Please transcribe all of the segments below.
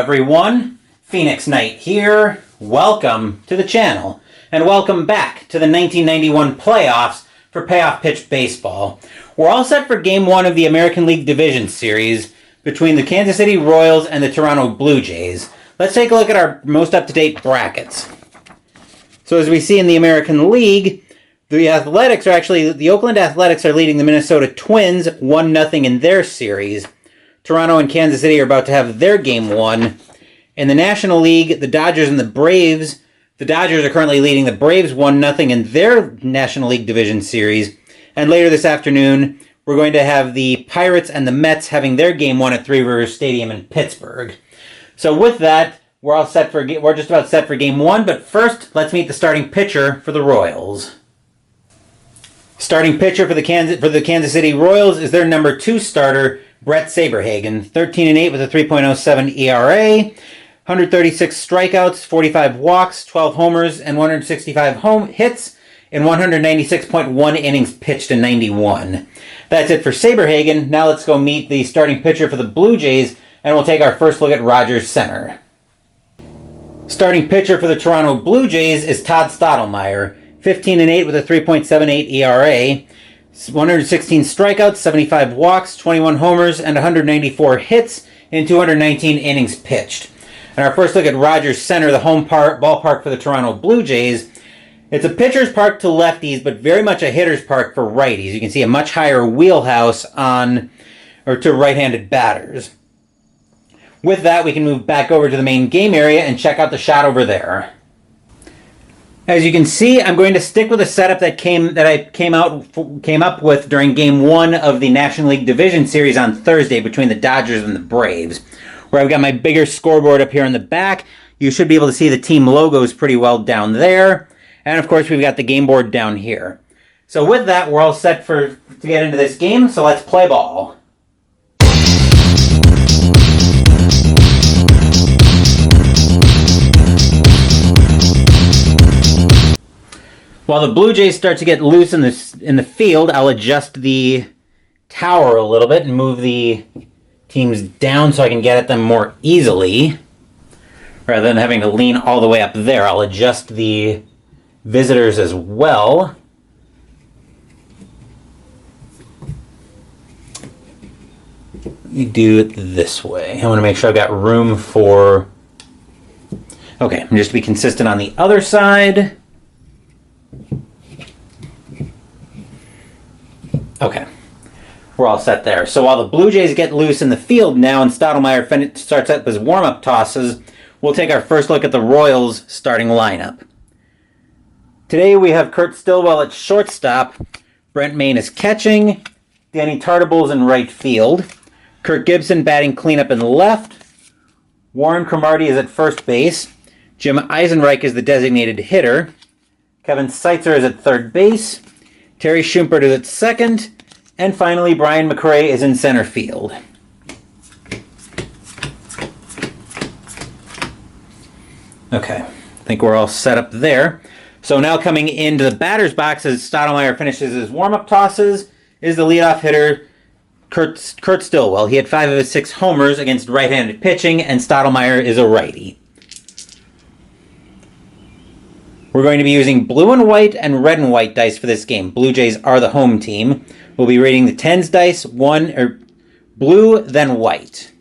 everyone, Phoenix Knight here. Welcome to the channel, and welcome back to the 1991 playoffs for Payoff Pitch Baseball. We're all set for Game 1 of the American League Division Series between the Kansas City Royals and the Toronto Blue Jays. Let's take a look at our most up-to-date brackets. So as we see in the American League, the Oakland Athletics are leading the Minnesota Twins 1-0 in their series. Toronto and Kansas City are about to have their Game 1. In the National League, the Dodgers and the Braves, the Dodgers are currently leading the Braves 1-0 in their National League Division Series. And later this afternoon, we're going to have the Pirates and the Mets having their Game 1 at Three Rivers Stadium in Pittsburgh. So with that, we're just about set for Game 1, but first, let's meet the starting pitcher for the Royals. Starting pitcher for the Kansas City Royals is their number 2 starter, Brett Saberhagen, 13-8 with a 3.07 ERA, 136 strikeouts, 45 walks, 12 homers, and 165 hits in 196.1 innings pitched in 91. That's it for Saberhagen. Now let's go meet the starting pitcher for the Blue Jays, and we'll take our first look at Rogers Center. Starting pitcher for the Toronto Blue Jays is Todd Stottlemyre, 15-8 with a 3.78 ERA, 116 strikeouts, 75 walks, 21 homers, and 194 hits in 219 innings pitched. And our first look at Rogers Center, the home ballpark for the Toronto Blue Jays. It's a pitcher's park to lefties, but very much a hitter's park for righties. You can see a much higher wheelhouse to right-handed batters. With that, we can move back over to the main game area and check out the shot over there. As you can see, I'm going to stick with a setup that I came up with during Game 1 of the National League Division Series on Thursday between the Dodgers and the Braves, where I've got my bigger scoreboard up here in the back. You should be able to see the team logos pretty well down there. And of course, we've got the game board down here. So with that, we're all set to get into this game, so let's play ball. While the Blue Jays start to get loose in the field, I'll adjust the tower a little bit and move the teams down so I can get at them more easily. Rather than having to lean all the way up there, I'll adjust the visitors as well. Let me do it this way. I want to make sure I've got room for... Okay, just to be consistent on the other side. Okay, we're all set there. So while the Blue Jays get loose in the field now and Stottlemyre starts up his warm-up tosses, we'll take our first look at the Royals' starting lineup. Today we have Kurt Stillwell at shortstop, Brent Mayne is catching, Danny Tartable's in right field, Kirk Gibson batting cleanup in left, Warren Cromartie is at first base, Jim Eisenreich is the designated hitter, Kevin Seitzer is at third base, Terry Schumpert is at second, and finally Brian McRae is in center field. Okay, I think we're all set up there. So now coming into the batter's box as Stottlemyre finishes his warm-up tosses is the leadoff hitter, Kurt Stillwell. He had 5 of his 6 homers against right-handed pitching, and Stottlemyre is a righty. We're going to be using blue and white and red and white dice for this game. Blue Jays are the home team. We'll be rating the tens dice, blue, then white.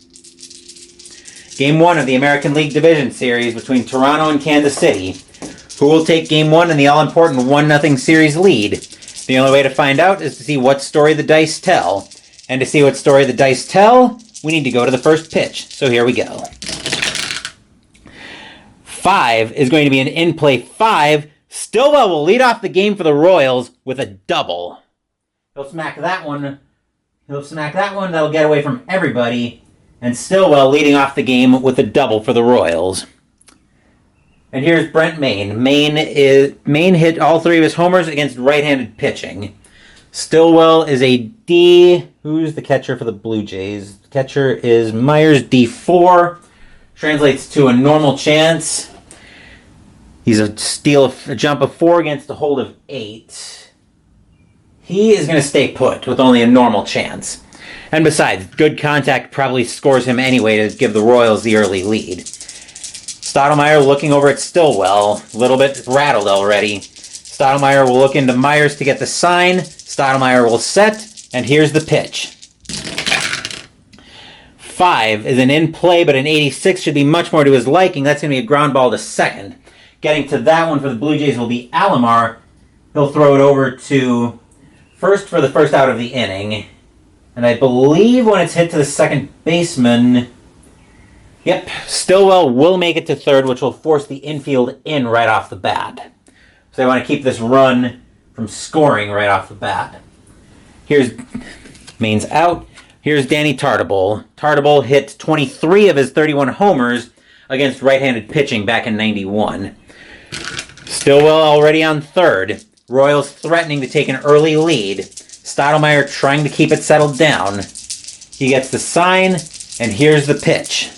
Game 1 of the American League Division Series between Toronto and Kansas City. Who will take Game 1 in the all-important 1-0 series lead? The only way to find out is to see what story the dice tell. And to see what story the dice tell, we need to go to the first pitch. So here we go. 5 is going to be an in-play 5. Stillwell will lead off the game for the Royals with a double. He'll smack that one. That'll get away from everybody. And Stillwell leading off the game with a double for the Royals. And here's Brent Mayne. Mayne hit all 3 of his homers against right-handed pitching. Stillwell is a D. Who's the catcher for the Blue Jays? The catcher is Myers, D4. Translates to a normal chance. He's a jump of 4 against a hold of 8. He is going to stay put with only a normal chance. And besides, good contact probably scores him anyway to give the Royals the early lead. Stottlemyre looking over at Stillwell, a little bit rattled already. Stottlemyre will look into Myers to get the sign. Stottlemyre will set, and here's the pitch. 5 is an in play, but an 86 should be much more to his liking. That's going to be a ground ball to second. Getting to that one for the Blue Jays will be Alomar. He'll throw it over to first for the first out of the inning. And I believe when it's hit to the second baseman, yep, Stillwell will make it to third, which will force the infield in right off the bat. So they want to keep this run from scoring right off the bat. Here's Main's out. Here's Danny Tartabull. Tartabull hit 23 of his 31 homers against right-handed pitching back in '91. Stillwell already on third. Royals threatening to take an early lead. Stottlemyre trying to keep it settled down. He gets the sign, and here's the pitch.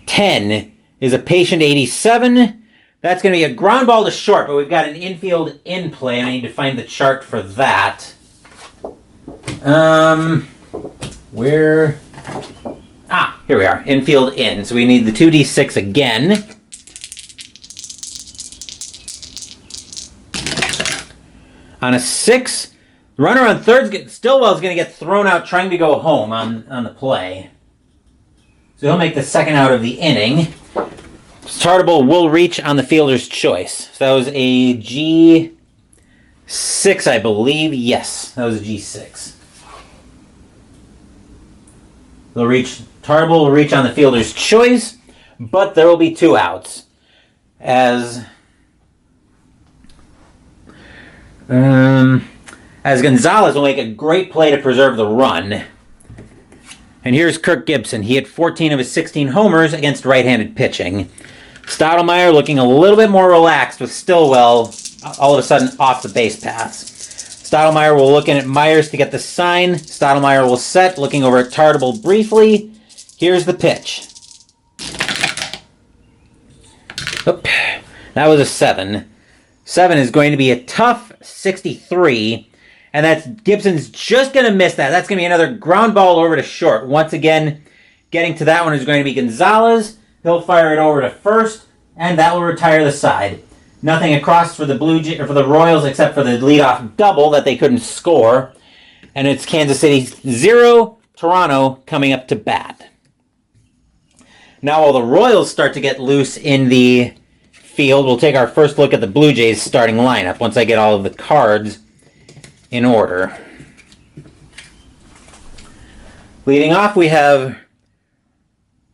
10 is a patient 87. That's going to be a ground ball to short, but we've got an infield in play, and I need to find the chart for that. Where? Here we are. Infield in. So we need the 2d6 again. On a 6, the runner on third, Stillwell's going to get thrown out trying to go home on the play. So he'll make the second out of the inning. Tartabull will reach on the fielder's choice. So that was a G6, I believe. Yes, that was a G6. Tartabull will reach on the fielder's choice, but there will be 2 outs. As Gonzalez will make a great play to preserve the run. And here's Kirk Gibson. He hit 14 of his 16 homers against right-handed pitching. Stottlemyre looking a little bit more relaxed with Stillwell all of a sudden off the base paths. Stottlemyre will look in at Myers to get the sign. Stottlemyre will set, looking over at Tartabull briefly. Here's the pitch. Oop. That was a 7. 7 is going to be a tough 63, and that's Gibson's just going to miss that. That's going to be another ground ball over to short. Once again, getting to that one is going to be Gonzalez. He'll fire it over to first, and that will retire the side. Nothing across for the for the Royals except for the leadoff double that they couldn't score. And it's Kansas City 0, Toronto coming up to bat. Now while the Royals start to get loose in the field, we'll take our first look at the Blue Jays starting lineup once I get all of the cards in order. Leading off, we have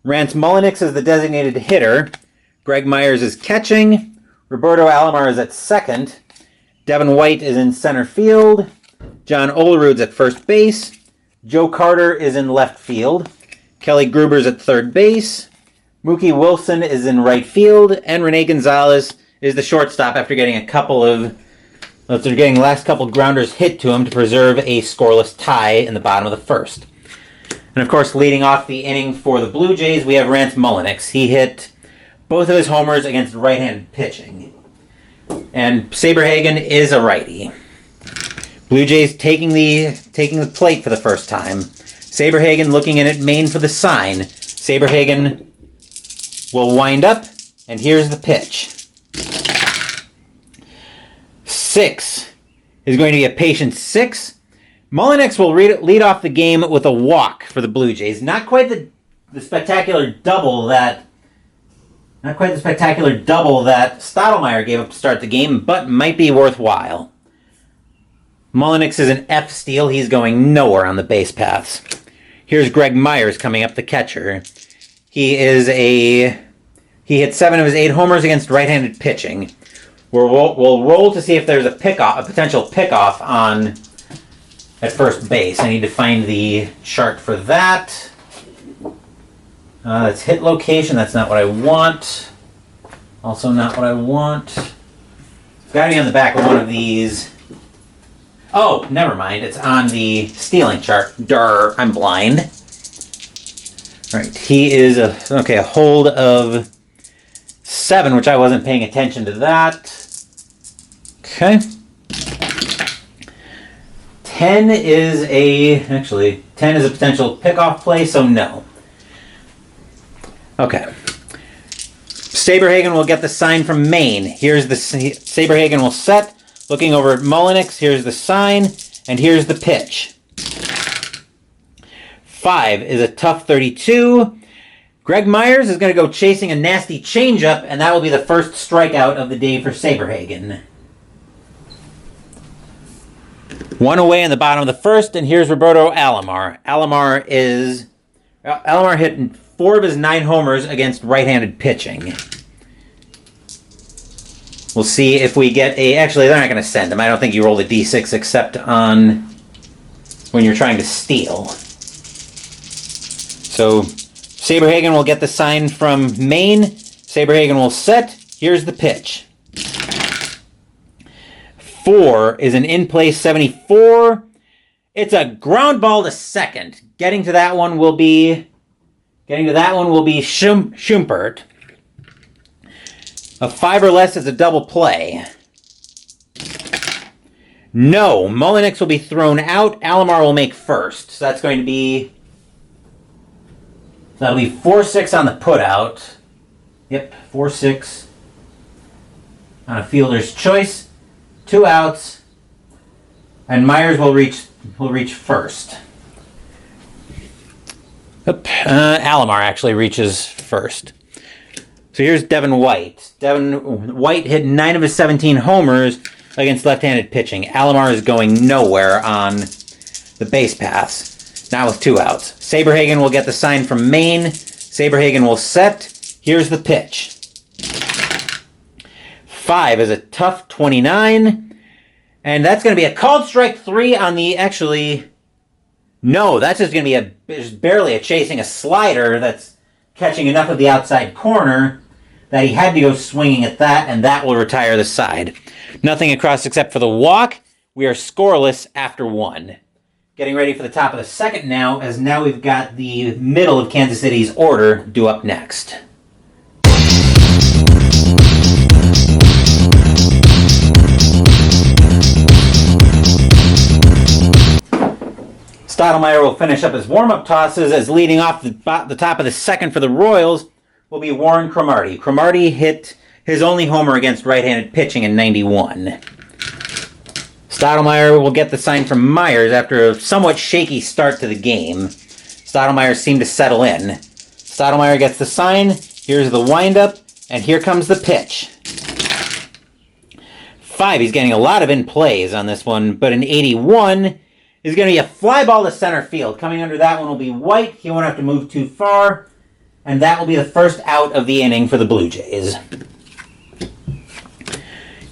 Rance Mulliniks as the designated hitter. Greg Myers is catching. Roberto Alomar is at second. Devin White is in center field. John Olerud's at first base. Joe Carter is in left field. Kelly Gruber's at third base. Mookie Wilson is in right field. And Rene Gonzalez is the shortstop after getting the last couple grounders hit to him to preserve a scoreless tie in the bottom of the first. And of course, leading off the inning for the Blue Jays, we have Rance Mulliniks. He hit both of his homers against right-handed pitching. And Saberhagen is a righty. Blue Jays taking the plate for the first time. Saberhagen looking in at Maine for the sign. Saberhagen will wind up, and here's the pitch. 6 is going to be a patient 6. Mulliniks will lead off the game with a walk for the Blue Jays. Not quite the spectacular double that Stottlemyre gave up to start the game, but might be worthwhile. Mulliniks is an F steal. He's going nowhere on the base paths. Here's Greg Myers coming up the catcher. He hit 7 of his 8 homers against right-handed pitching. We'll roll to see if there's a potential pickoff at first base. I need to find the chart for that. It's hit location. That's not what I want. Also not what I want. It's got to be on the back of one of these. Oh, never mind. It's on the stealing chart. Durr, I'm blind. Right, he is a hold of 7, which I wasn't paying attention to that. Okay. 10 is actually 10 is a potential pickoff play, so no. Okay. Saberhagen will get the sign from Maine. Here's the Saberhagen will set, looking over at Mullenix. Here's the sign, and here's the pitch. 5 is a tough 32. Greg Myers is going to go chasing a nasty changeup, and that will be the first strikeout of the day for Saberhagen. 1 away in the bottom of the first, and here's Roberto Alomar. Alomar hit 4 of his 9 homers against right-handed pitching. We'll see if we get actually, they're not going to send him. I don't think you roll the D6 except on when you're trying to steal. So Saberhagen will get the sign from Maine. Saberhagen will set. Here's the pitch. 4 is an in-play 74. It's a ground ball to second. Getting to that one will be Schumpert. A 5 or less is a double play. No, Mullenix will be thrown out. Alomar will make first. So that'll be 4-6 on the putout. Yep, 4-6 on a fielder's choice. 2 outs, and Myers will reach first. Alomar actually reaches first. So here's Devin White. Devin White hit 9 of his 17 homers against left-handed pitching. Alomar is going nowhere on the base pass. Now with 2 outs. Saberhagen will get the sign from Maine. Saberhagen will set. Here's the pitch. 5 is a tough 29. And that's going to be a called strike 3 on the No, that's just going to be barely chasing a slider that's catching enough of the outside corner that he had to go swinging at that, and that will retire the side. Nothing across except for the walk. We are scoreless after 1. Getting ready for the top of the second now, as now we've got the middle of Kansas City's order due up next. Stottlemyre will finish up his warm-up tosses, as leading off the top of the second for the Royals will be Warren Cromartie. Cromartie hit his only homer against right-handed pitching in 91. Stottlemyre will get the sign from Myers after a somewhat shaky start to the game. Stottlemyre seemed to settle in. Stottlemyre gets the sign, here's the windup, and here comes the pitch. 5, he's getting a lot of in-plays on this one, but an 81 is going to be a fly ball to center field. Coming under that one will be White. He won't have to move too far. And that will be the first out of the inning for the Blue Jays.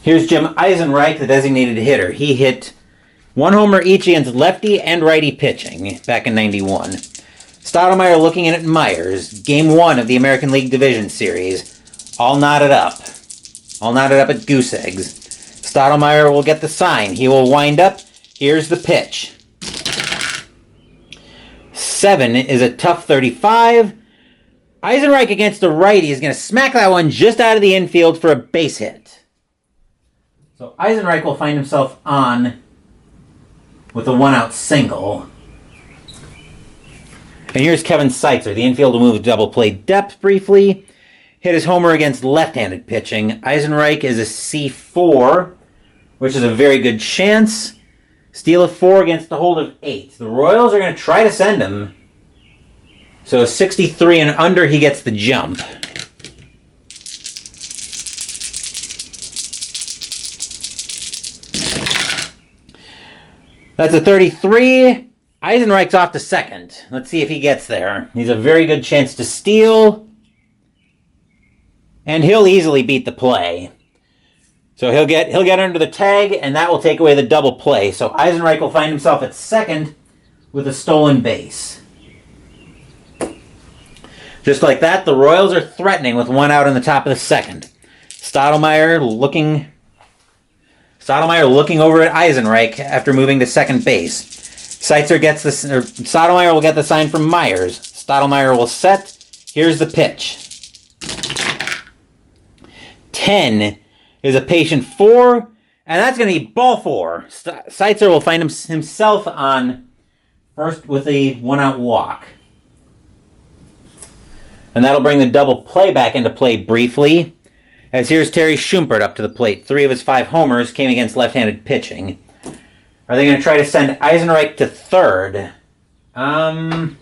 Here's Jim Eisenreich, the designated hitter. He hit 1 homer each against lefty and righty pitching back in 91. Stottlemyre looking in at Myers. Game 1 of the American League Division Series. All knotted up. All knotted up at goose eggs. Stottlemyre will get the sign. He will wind up. Here's the pitch. 7 is a tough 35. Eisenreich against the righty is going to smack that one just out of the infield for a base hit. So Eisenreich will find himself on with a 1-out single. And here's Kevin Seitzer. The infield will move to double play depth briefly. Hit his homer against left-handed pitching. Eisenreich is a C4, which is a very good chance. Steal of 4 against a hold of 8. The Royals are going to try to send him. So 63 and under, he gets the jump. That's a 33. Eisenreich's off to second. Let's see if he gets there. He's a very good chance to steal. And he'll easily beat the play. So he'll get under the tag, and that will take away the double play. So Eisenreich will find himself at second with a stolen base. Just like that, the Royals are threatening with 1 out in the top of the second. Stottlemyre looking over at Eisenreich after moving to second base. Stottlemyre will get the sign from Myers. Stottlemyre will set. Here's the pitch. 10 is a patient 4, And that's going to be ball 4. Seitzer will find himself on first with a 1-out walk. And that'll bring the double play back into play briefly. As here's Terry Schumpert up to the plate. 3 of his 5 homers came against left-handed pitching. Are they going to try to send Eisenreich to third? I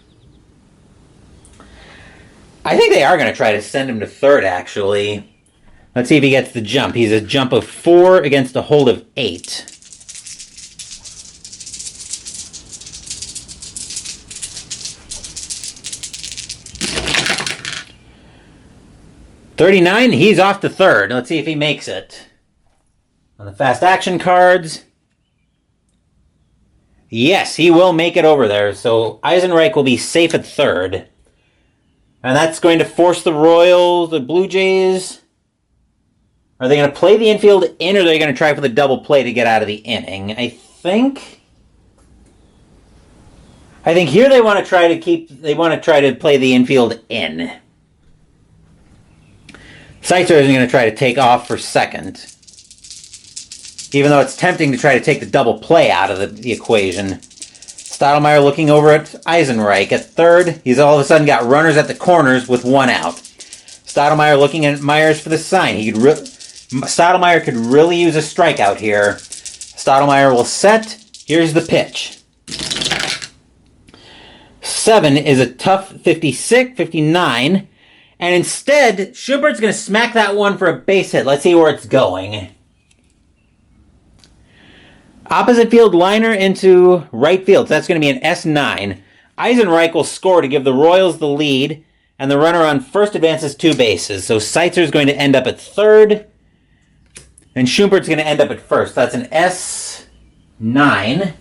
think they are going to try to send him to third, actually. Let's see if he gets the jump. He's a jump of 4 against a hold of 8. .39, he's off to third. Let's see if he makes it. On the fast action cards. Yes, he will make it over there. So Eisenreich will be safe at third. And that's going to force the Royals, the Blue Jays. Are they going to play the infield in, or are they going to try for the double play to get out of the inning? I think here they want to try to play the infield in. Seitzer isn't going to try to take off for second. Even though it's tempting to try to take the double play out of the equation. Stottlemyre looking over at Eisenreich at third. He's all of a sudden got runners at the corners with 1 out. Stottlemyre looking at Myers for the sign. Stottlemyre could really use a strikeout here. Stottlemyre will set. Here's the pitch. 7 is a tough 59. And instead, Schumpert's going to smack that one for a base hit. Let's see where it's going. Opposite field liner into right field. So that's going to be an S9. Eisenreich will score to give the Royals the lead. And the runner on first advances 2 bases. So Seitzer's going to end up at third. And Schumpert's going to end up at first. That's an S9.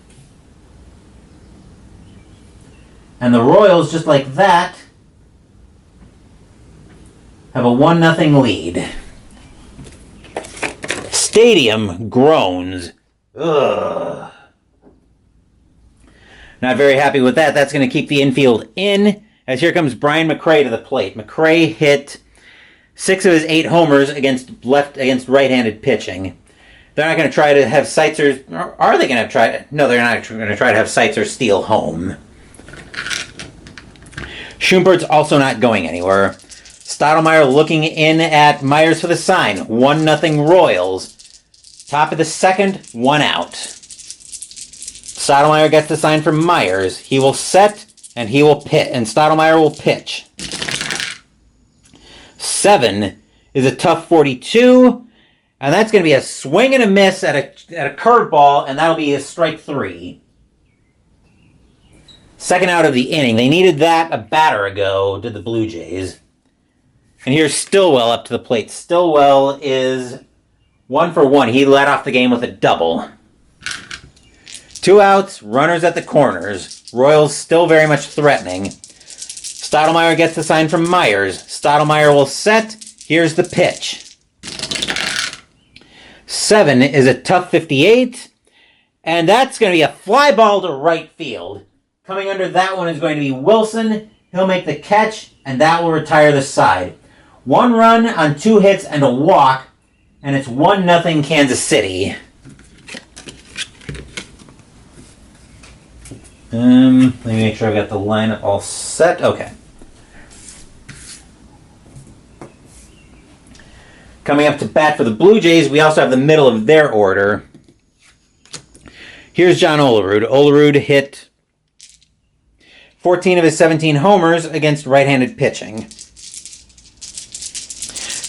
And the Royals, just like that, have a 1-0 lead. Stadium groans. Ugh. Not very happy with that. That's going to keep the infield in. As here comes Brian McRae to the plate. McRae hit 6 of his 8 homers against right-handed pitching. They're not going to try to have Seitzer... Are they going to try... No, they're not going to try to have Seitzer steal home. Schumpert's also not going anywhere. Stottlemyre looking in at Myers for the sign. 1-0 Royals. Top of the second, 1 out. Stottlemyre gets the sign from Myers. He will set, and he will pitch, and Stottlemyre will pitch. 7 is a tough 42, and that's going to be a swing and a miss at a curveball, and that'll be a strike 3. Second out of the inning. They needed that a batter ago, did the Blue Jays. And here's Stillwell up to the plate. Stillwell is 1 for 1. He led off the game with a double. 2 outs, runners at the corners. Royals still very much threatening. Stottlemyre gets the sign from Myers. Stottlemyre will set. Here's the pitch. 7 is a tough 58. And that's going to be a fly ball to right field. Coming under that one is going to be Wilson. He'll make the catch, and that will retire the side. 1 run on 2 hits and a walk, and it's 1-0 Kansas City. Let me make sure I've got the lineup all set. Okay. Coming up to bat for the Blue Jays, we also have the middle of their order. Here's John Olerud. Olerud hit 14 of his 17 homers against right-handed pitching.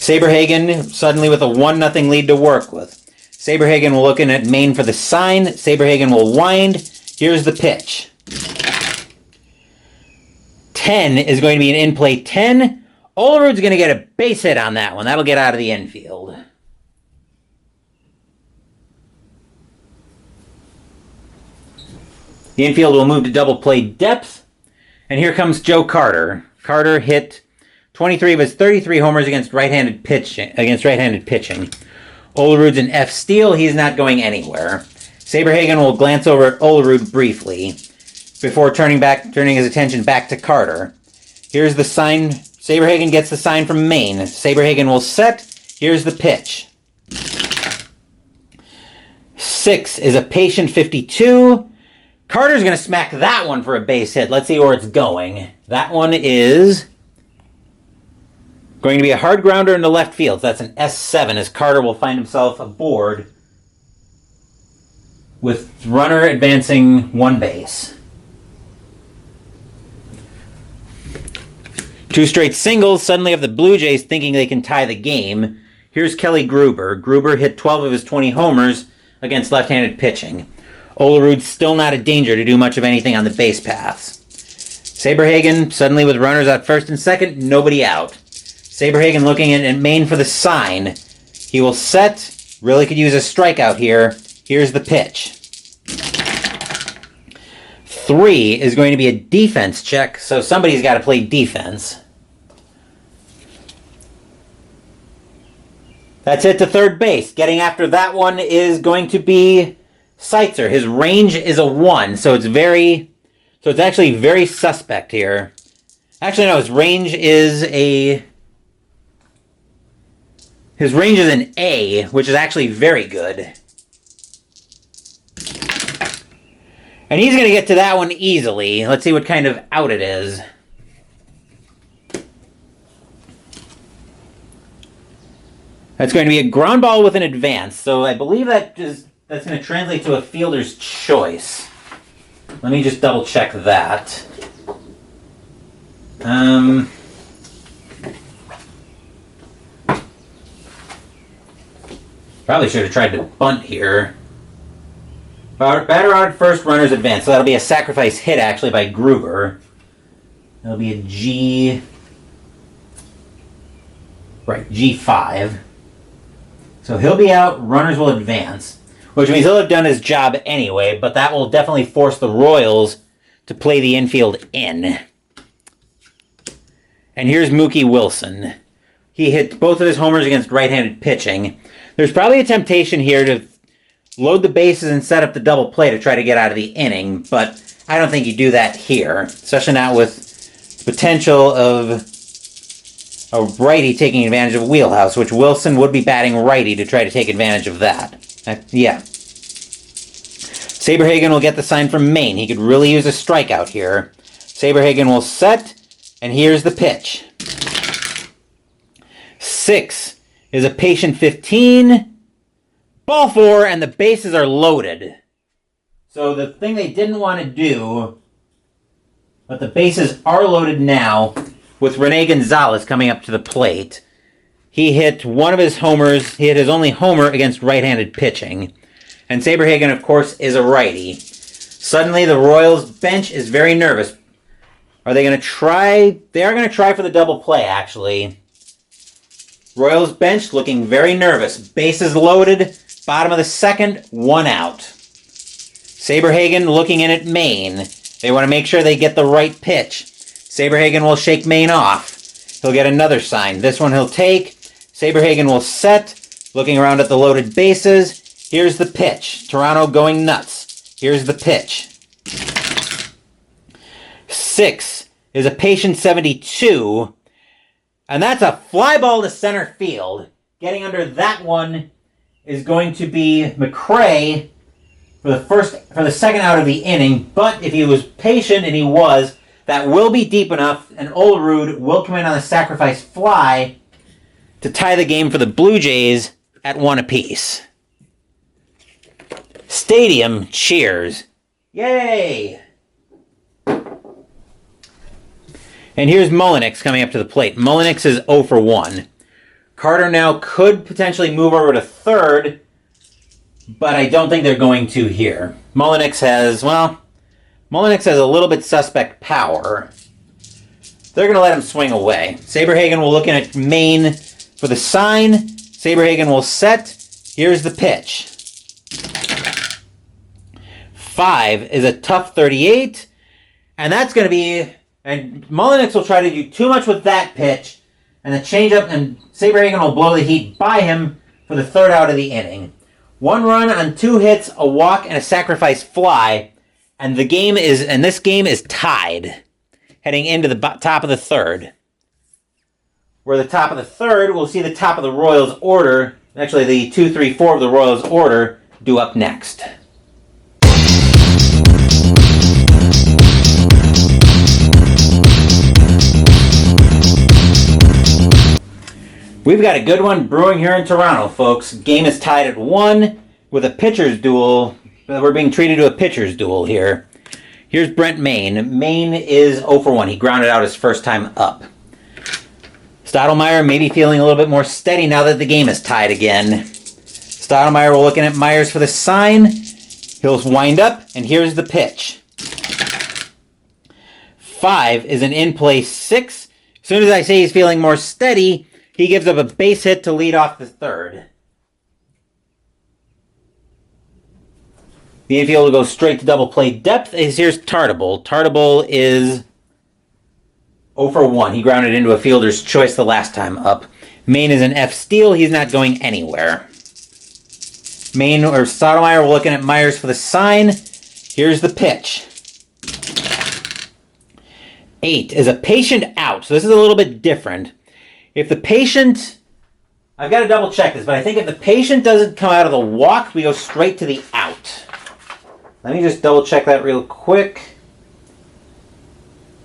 Saberhagen suddenly with a 1-0 lead to work with. Saberhagen will look in at Maine for the sign. Saberhagen will wind. Here's the pitch. 10 is going to be an in-play 10. Olerud's going to get a base hit on that one. That'll get out of the infield. The infield will move to double play depth. And here comes Joe Carter. Carter hit 23 of his 33 homers against right-handed pitching. Olerud's an F steal. He's not going anywhere. Saberhagen will glance over at Olerud briefly before turning his attention back to Carter. Here's the sign. Saberhagen gets the sign from Maine. Saberhagen will set. Here's the pitch. 6 is a patient 52. Carter's going to smack that one for a base hit. Let's see where it's going. That one is going to be a hard grounder into left field. So that's an S7 as Carter will find himself aboard with runner advancing one base. 2 straight singles suddenly have the Blue Jays thinking they can tie the game. Here's Kelly Gruber. Gruber hit 12 of his 20 homers against left-handed pitching. Olerud still not a danger to do much of anything on the base paths. Saberhagen suddenly with runners at first and second, nobody out. Saberhagen looking at Maine for the sign. He will set. Really could use a strikeout here. Here's the pitch. 3 is going to be a defense check, so somebody's got to play defense. That's it to third base. Getting after that one is going to be Seitzer. His range is a 1, so it's actually very suspect here. Actually, no, his range is an A, which is actually very good. And he's going to get to that one easily. Let's see what kind of out it is. That's going to be a ground ball with an advance, so I believe that's going to translate to a fielder's choice. Let me just double check that. Probably should have tried to bunt here. Batter out at first, runner's advance. So that'll be a sacrifice hit, actually, by Gruber. That'll be a G... Right, G5. So he'll be out, runners will advance. Which means he'll have done his job anyway, but that will definitely force the Royals to play the infield in. And here's Mookie Wilson. He hit both of his homers against right-handed pitching. There's probably a temptation here to load the bases and set up the double play to try to get out of the inning, but I don't think you do that here, especially not with the potential of a righty taking advantage of a wheelhouse, which Wilson would be batting righty to try to take advantage of that. Yeah. Saberhagen will get the sign from Maine. He could really use a strikeout here. Saberhagen will set, and here's the pitch. 6 is a patient 15. Ball 4, and the bases are loaded. So the thing they didn't want to do, but the bases are loaded now, with Rene Gonzalez coming up to the plate. He hit one of his homers. He hit his only homer against right-handed pitching. And Saberhagen, of course, is a righty. Suddenly, the Royals bench is very nervous. Are they going to try? They are going to try for the double play, actually. Royals bench looking very nervous. Bases loaded. Bottom of the second, 1 out. Saberhagen looking in at Maine. They want to make sure they get the right pitch. Saberhagen will shake Maine off. He'll get another sign. This one he'll take. Saberhagen will set, looking around at the loaded bases. Here's the pitch. Toronto going nuts. Here's the pitch. 6 is a patient 72, and that's a fly ball to center field. Getting under that one is going to be McRae for the second out of the inning, but if he was patient, and he was, that will be deep enough, and Olerud will come in on a sacrifice fly to tie the game for the Blue Jays at 1 apiece. Stadium cheers. Yay! And here's Mullenix coming up to the plate. Mullenix is 0 for 1. Carter now could potentially move over to third, but I don't think they're going to here. Mullenix has a little bit suspect power. They're going to let him swing away. Saberhagen will look in at Maine for the sign. Saberhagen will set. Here's the pitch. 5 is a tough 38. And that's going to be... And Mullenix will try to do too much with that pitch. And the changeup, and Saberhagen will blow the heat by him for the third out of the inning. 1 run on 2 hits, a walk, and a sacrifice fly. And this game is tied, heading into the top of the third. Where the top of the third, we'll see the top of the Royals order, actually the 2, 3, 4 of the Royals order, due up next. We've got a good one brewing here in Toronto, folks. Game is tied at 1 with a pitcher's duel. We're being treated to a pitcher's duel here. Here's Brent Main. Main is 0 for 1. He grounded out his first time up. Stottlemyre maybe feeling a little bit more steady now that the game is tied again. Stottlemyre, we're looking at Myers for the sign. He'll wind up, and here's the pitch. 5 is an in-play 6. As soon as I say he's feeling more steady, he gives up a base hit to lead off the third. The infield will go straight to double play depth. Here's Tartable. Tartable is 0 for 1. He grounded into a fielder's choice the last time up. Main is an F steal. He's not going anywhere. Main or Stottlemyre, we're looking at Myers for the sign. Here's the pitch. 8 is a patient out. So this is a little bit different. If the patient, I've got to double check this, but I think if the patient doesn't come out of the walk, we go straight to the out. Let me just double check that real quick.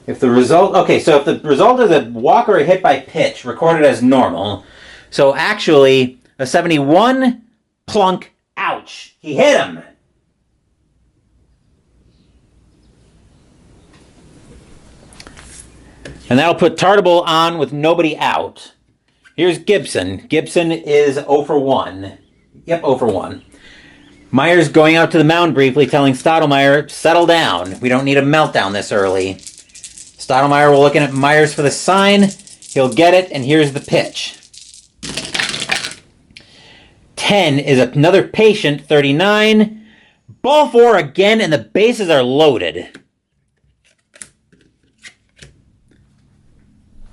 If the result, okay, so if the result is a walk or a hit by pitch, recorded as normal. So actually, a 71, plunk, ouch. He hit him. And that'll put Tartable on with nobody out. Here's Gibson. Gibson is 0 for 1. Yep, 0 for 1. Myers going out to the mound briefly, telling Stottlemyre, settle down. We don't need a meltdown this early. Stottlemyre, we're looking at Myers for the sign. He'll get it, and here's the pitch. 10 is another patient, 39. Ball 4 again, and the bases are loaded.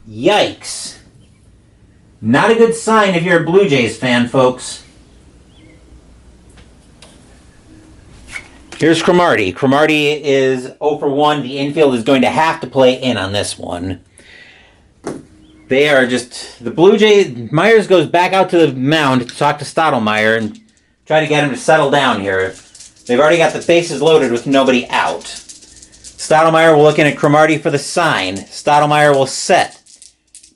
Yikes. Not a good sign if you're a Blue Jays fan, folks. Here's Cromartie. Cromartie is 0 for 1. The infield is going to have to play in on this one. They are just... The Blue Jays... Myers goes back out to the mound to talk to Stottlemyre and try to get him to settle down here. They've already got the bases loaded with nobody out. Stottlemyre will look in at Cromartie for the sign. Stottlemyre will set.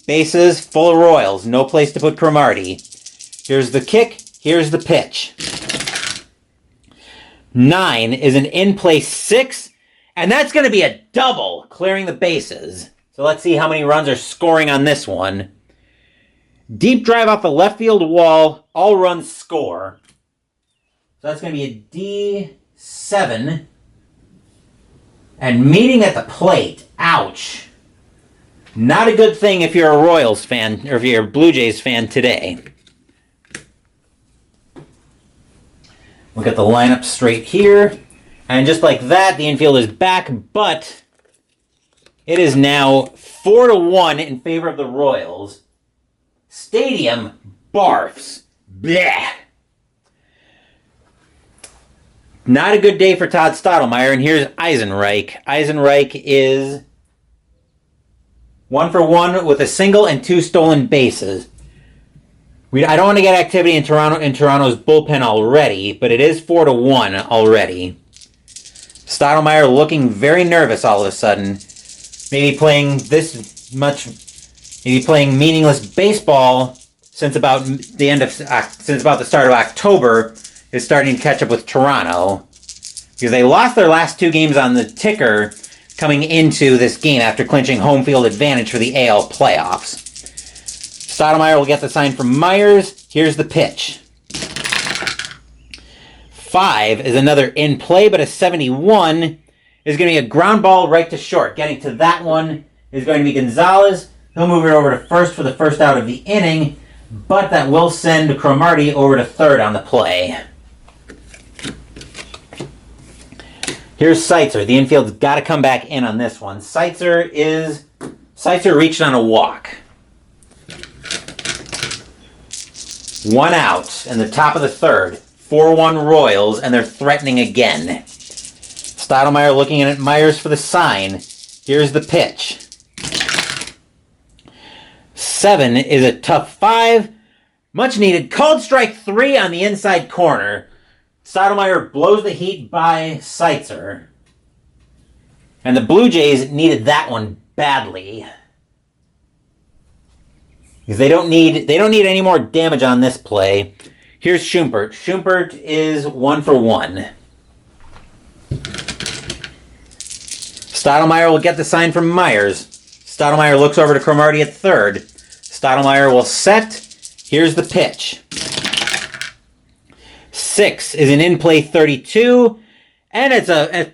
Bases full of Royals. No place to put Cromartie. Here's the kick. Here's the pitch. 9 is an in-play 6. And that's going to be a double, clearing the bases. So let's see how many runs are scoring on this one. Deep drive off the left field wall. All runs score. So that's going to be a D7. And meeting at the plate. Ouch. Not a good thing if you're a Royals fan, or if you're a Blue Jays fan today. Look at the lineup straight here. And just like that, the infield is back, but it is now 4 to 1 in favor of the Royals. Stadium barfs. Blech. Not a good day for Todd Stottlemyre, and here's Eisenreich. Eisenreich is 1 for 1 with a single and 2 stolen bases. I don't want to get activity in Toronto's bullpen already, but it is 4 to 1 already. Stottlemyre looking very nervous all of a sudden. Maybe playing meaningless baseball since about the start of October is starting to catch up with Toronto, because they lost their last 2 games on the ticker coming into this game after clinching home field advantage for the AL playoffs. Stottlemyre will get the sign from Myers. Here's the pitch. 5 is another in play, but a 71 is going to be a ground ball right to short. Getting to that one is going to be Gonzalez. He'll move it over to first for the first out of the inning, but that will send Cromartie over to third on the play. Here's Seitzer. The infield's got to come back in on this one. Seitzer reached on a walk. 1 out in the top of the third. 4-1 Royals, and they're threatening again. Stottlemyre looking at Myers for the sign. Here's the pitch. 7 is a tough 5. Much needed. Called strike 3 on the inside corner. Stottlemyre blows the heat by Seitzer. And the Blue Jays needed that one badly. Because they don't need any more damage on this play. Here's Schumpert. Schumpert is 1-for-1. Stottlemyre will get the sign from Myers. Stottlemyre looks over to Cromartie at third. Stottlemyre will set. Here's the pitch. 6 is an in-play 32. And it's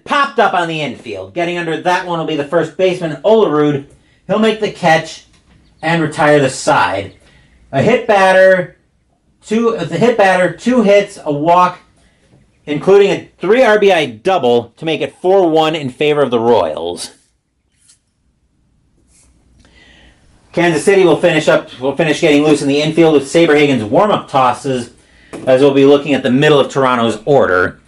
popped up on the infield. Getting under that one will be the first baseman, Olerud. He'll make the catch and retire the side. A hit batter, two hits, a walk, including a 3 RBI double to make it 4-1 in favor of the Royals. Kansas City will finish getting loose in the infield with Saberhagen's warm-up tosses, as we'll be looking at the middle of Toronto's order.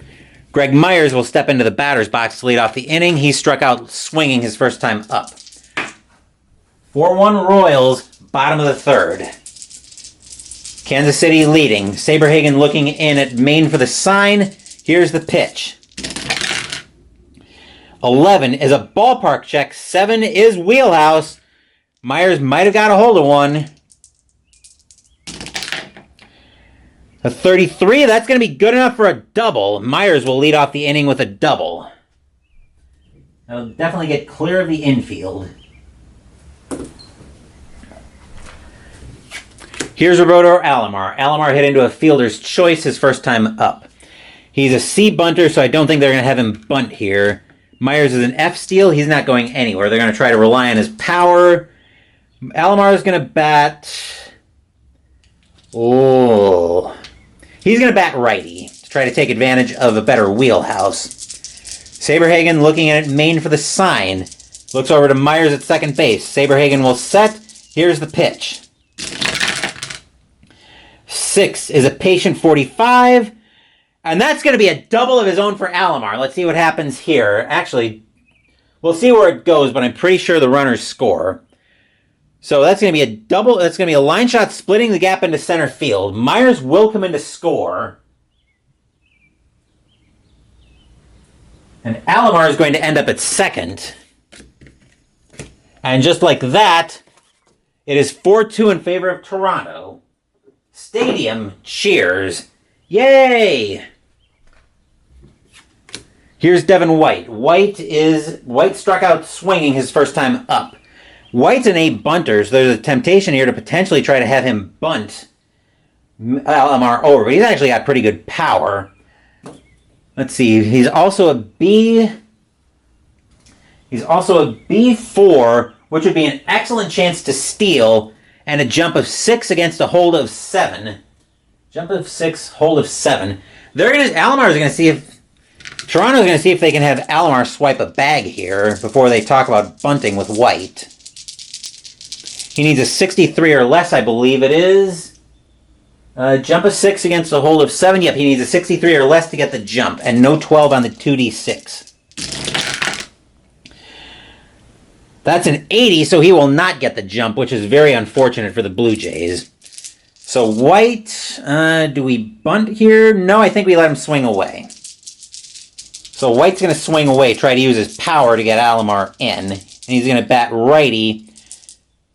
Greg Myers will step into the batter's box to lead off the inning. He struck out swinging his first time up. 4-1 Royals, bottom of the third. Kansas City leading. Saberhagen looking in at Maine for the sign. Here's the pitch. 11 is a ballpark check. 7 is wheelhouse. Myers might have got a hold of one. A 33, that's going to be good enough for a double. Myers will lead off the inning with a double. That'll definitely get clear of the infield. Here's Roberto Alomar. Alomar hit into a fielder's choice his first time up. He's a C bunter, so I don't think they're going to have him bunt here. Myers is an F steal. He's not going anywhere. They're going to try to rely on his power. Alomar is going to bat... Oh... He's going to bat righty to try to take advantage of a better wheelhouse. Saberhagen looking at Maine for the sign. Looks over to Myers at second base. Saberhagen will set. Here's the pitch. 6 is a patient 45. And that's going to be a double of his own for Alomar. Let's see what happens here. Actually, we'll see where it goes, but I'm pretty sure the runners score. So that's going to be a double. That's going to be a line shot splitting the gap into center field. Myers will come in to score. And Alomar is going to end up at second. And just like that, it is 4-2 in favor of Toronto. Stadium cheers. Yay! Here's Devin White. White struck out swinging his first time up. White's an A bunter, so there's a temptation here to potentially try to have him bunt Alomar over, but he's actually got pretty good power. Let's see, he's also a B. He's also a B4, which would be an excellent chance to steal, and a jump of 6 against a hold of 7. Jump of 6, hold of 7. Toronto's going to see if they can have Alomar swipe a bag here before they talk about bunting with White. He needs a 63 or less, I believe it is. Jump of 6 against a hold of 7. Yep, he needs a 63 or less to get the jump, and no 12 on the 2d6. That's an 80, so he will not get the jump, which is very unfortunate for the Blue Jays. So White, do we bunt here? No, I think we let him swing away. So White's going to swing away, try to use his power to get Alomar in. And he's going to bat righty.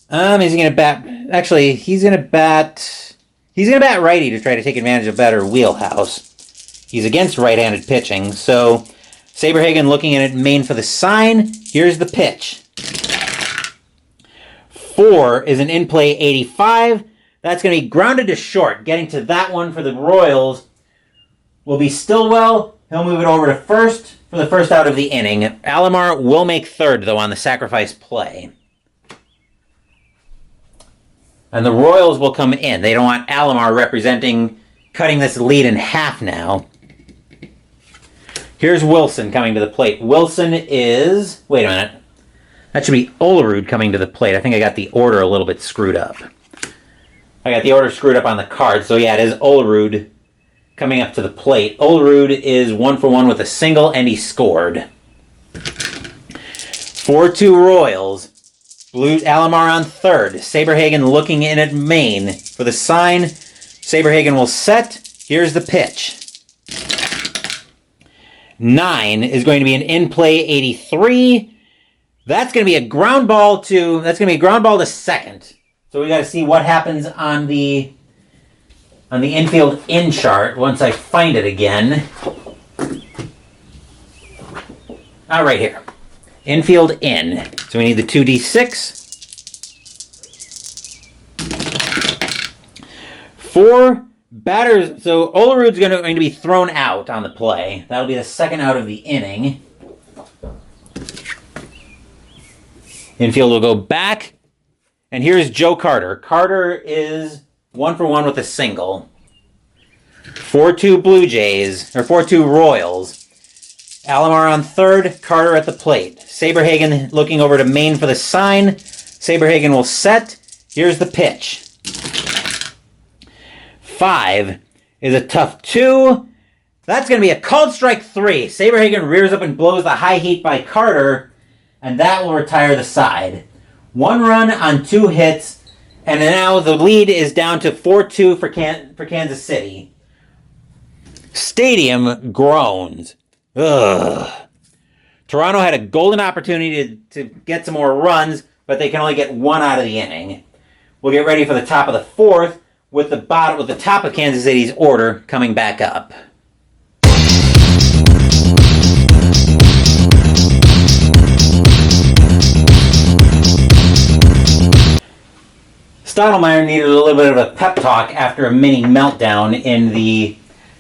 He's going to bat righty to try to take advantage of better wheelhouse. He's against right-handed pitching, so Saberhagen looking at it Maine for the sign. Here's the pitch. 4 is an in-play 85. That's going to be grounded to short. Getting to that one for the Royals will be Stillwell. He'll move it over to first for the first out of the inning. Alomar will make third, though, on the sacrifice play. And the Royals will come in. They don't want Alomar cutting this lead in half now. Here's Wilson coming to the plate. Wilson is... Wait a minute. That should be Olerud coming to the plate. I think I got the order a little bit screwed up. I got the order screwed up on the card. So yeah, it is Olerud coming up to the plate. Olerud is 1-for-1 with a single, and he scored. 4-2 Royals. Blues Alomar on third. Saberhagen looking in at Maine for the sign. Saberhagen will set. Here's the pitch. 9 is going to be an in-play 83. That's going to be a ground ball to second. So we got to see what happens on the infield in chart once I find it again. Right here. Infield in. So we need the 2d6. 4 batters. So Olerud's going to be thrown out on the play. That'll be the second out of the inning. Infield will go back. And here's Joe Carter. Carter is 1 for 1 with a single. 4-2 Blue Jays, or 4-2 Royals. Alomar on third, Carter at the plate. Saberhagen looking over to Maine for the sign. Saberhagen will set. Here's the pitch. 5 is a tough 2. That's going to be a called strike 3. Saberhagen rears up and blows the high heat by Carter, and that will retire the side. 1 run on 2 hits, and now the lead is down to 4-2 for Kansas City. Stadium groans. Ugh. Toronto had a golden opportunity to get some more runs, but they can only get 1 out of the inning. We'll get ready for the top of the 4th with the top of Kansas City's order coming back up. Stottlemyre needed a little bit of a pep talk after a mini meltdown in the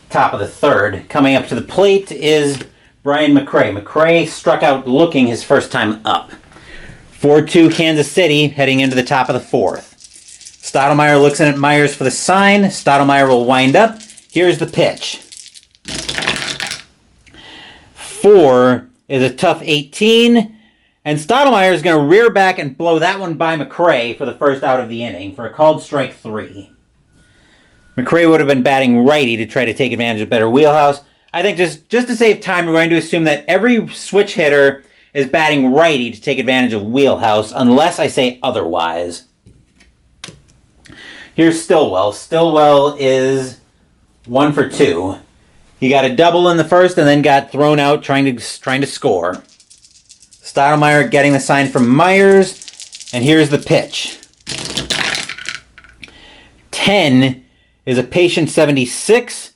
top of the 3rd. Coming up to the plate is Brian McRae. McRae struck out looking his first time up. 4-2 Kansas City heading into the top of the 4th. Stottlemyre looks in at Myers for the sign. Stottlemyre will wind up. Here's the pitch. 4 is a tough 18. And Stottlemyre is going to rear back and blow that one by McRae for the first out of the inning for a called strike 3. McRae would have been batting righty to try to take advantage of better wheelhouse. I think just to save time, we're going to assume that every switch hitter is batting righty to take advantage of wheelhouse, unless I say otherwise. Here's Stillwell. Stillwell is 1 for 2. He got a double in the first and then got thrown out trying to score. Stottlemyre getting the sign from Myers, and here's the pitch. 10 is a patient 76.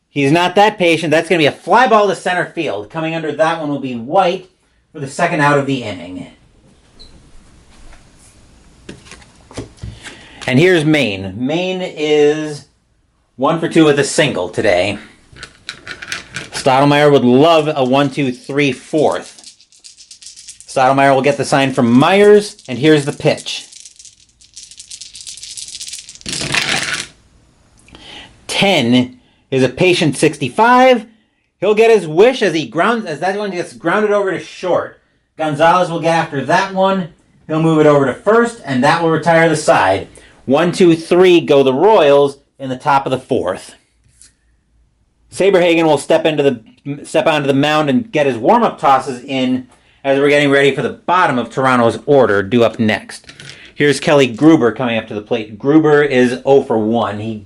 He's not that patient. That's going to be a fly ball to center field. Coming under that one will be White for the second out of the inning. And here's Maine. Maine is 1 for 2 with a single today. Stottlemyre would love a 1-2-3 4th. Stottlemyre will get the sign from Myers, and here's the pitch. 10 is a patient 65. He'll get his wish as that one gets grounded over to short. Gonzalez will get after that one. He'll move it over to first, and that will retire the side. 1-2-3 go the Royals in the top of the 4th. Saberhagen will step onto the mound and get his warm-up tosses in as we're getting ready for the bottom of Toronto's order due up next. Here's Kelly Gruber coming up to the plate. Gruber is 0 for 1. He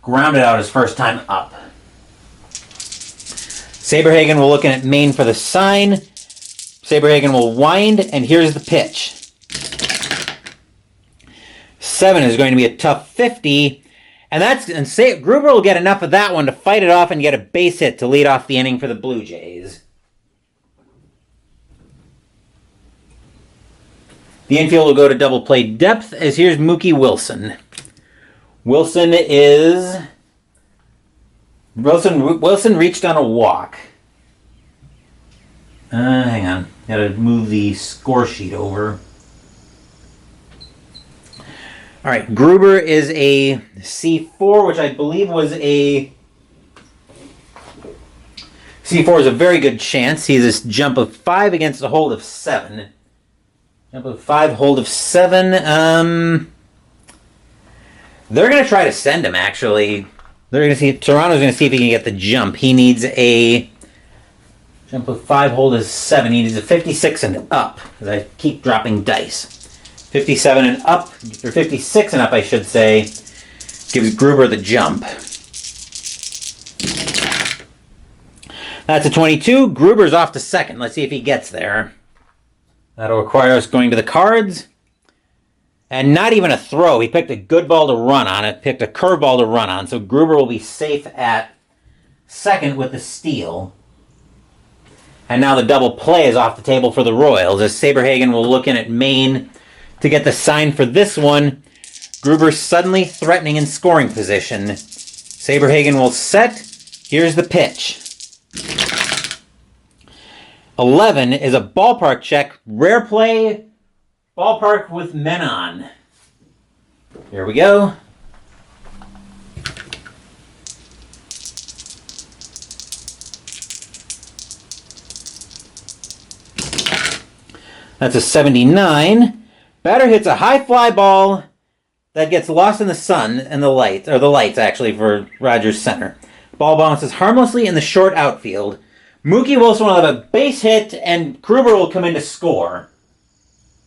grounded out his first time up. Saberhagen will look in at Maine for the sign. Saberhagen will wind, and here's the pitch. 7 is going to be a tough 50, and Gruber will get enough of that one to fight it off and get a base hit to lead off the inning for the Blue Jays. The infield will go to double play depth, as here's Mookie Wilson. Wilson reached on a walk. Hang on. Gotta move the score sheet over. Alright, Gruber is a C4, which I believe was a... C4 is a very good chance. He has this jump of 5 against a hold of 7. Jump of 5, hold of 7. They're going to try to send him, actually. Toronto's going to see if he can get the jump. He needs a jump of 5, hold of 7. He needs a 56 and up, because I keep dropping dice. 57 and up, or 56 and up, I should say, gives Gruber the jump. That's a 22. Gruber's off to second. Let's see if he gets there. That'll require us going to the cards. And not even a throw. He picked a good ball to run on. It picked a curveball to run on. So Gruber will be safe at second with the steal. And now the double play is off the table for the Royals as Saberhagen will look in at Maine to get the sign for this one. Gruber suddenly threatening in scoring position. Saberhagen will set. Here's the pitch. 11 is a ballpark check. Rare play. Ballpark with men on. Here we go. That's a 79. Batter hits a high fly ball that gets lost in the sun and the lights, or the lights actually for Rogers center. Ball bounces harmlessly in the short outfield. Mookie Wilson will have a base hit and Gruber will come in to score.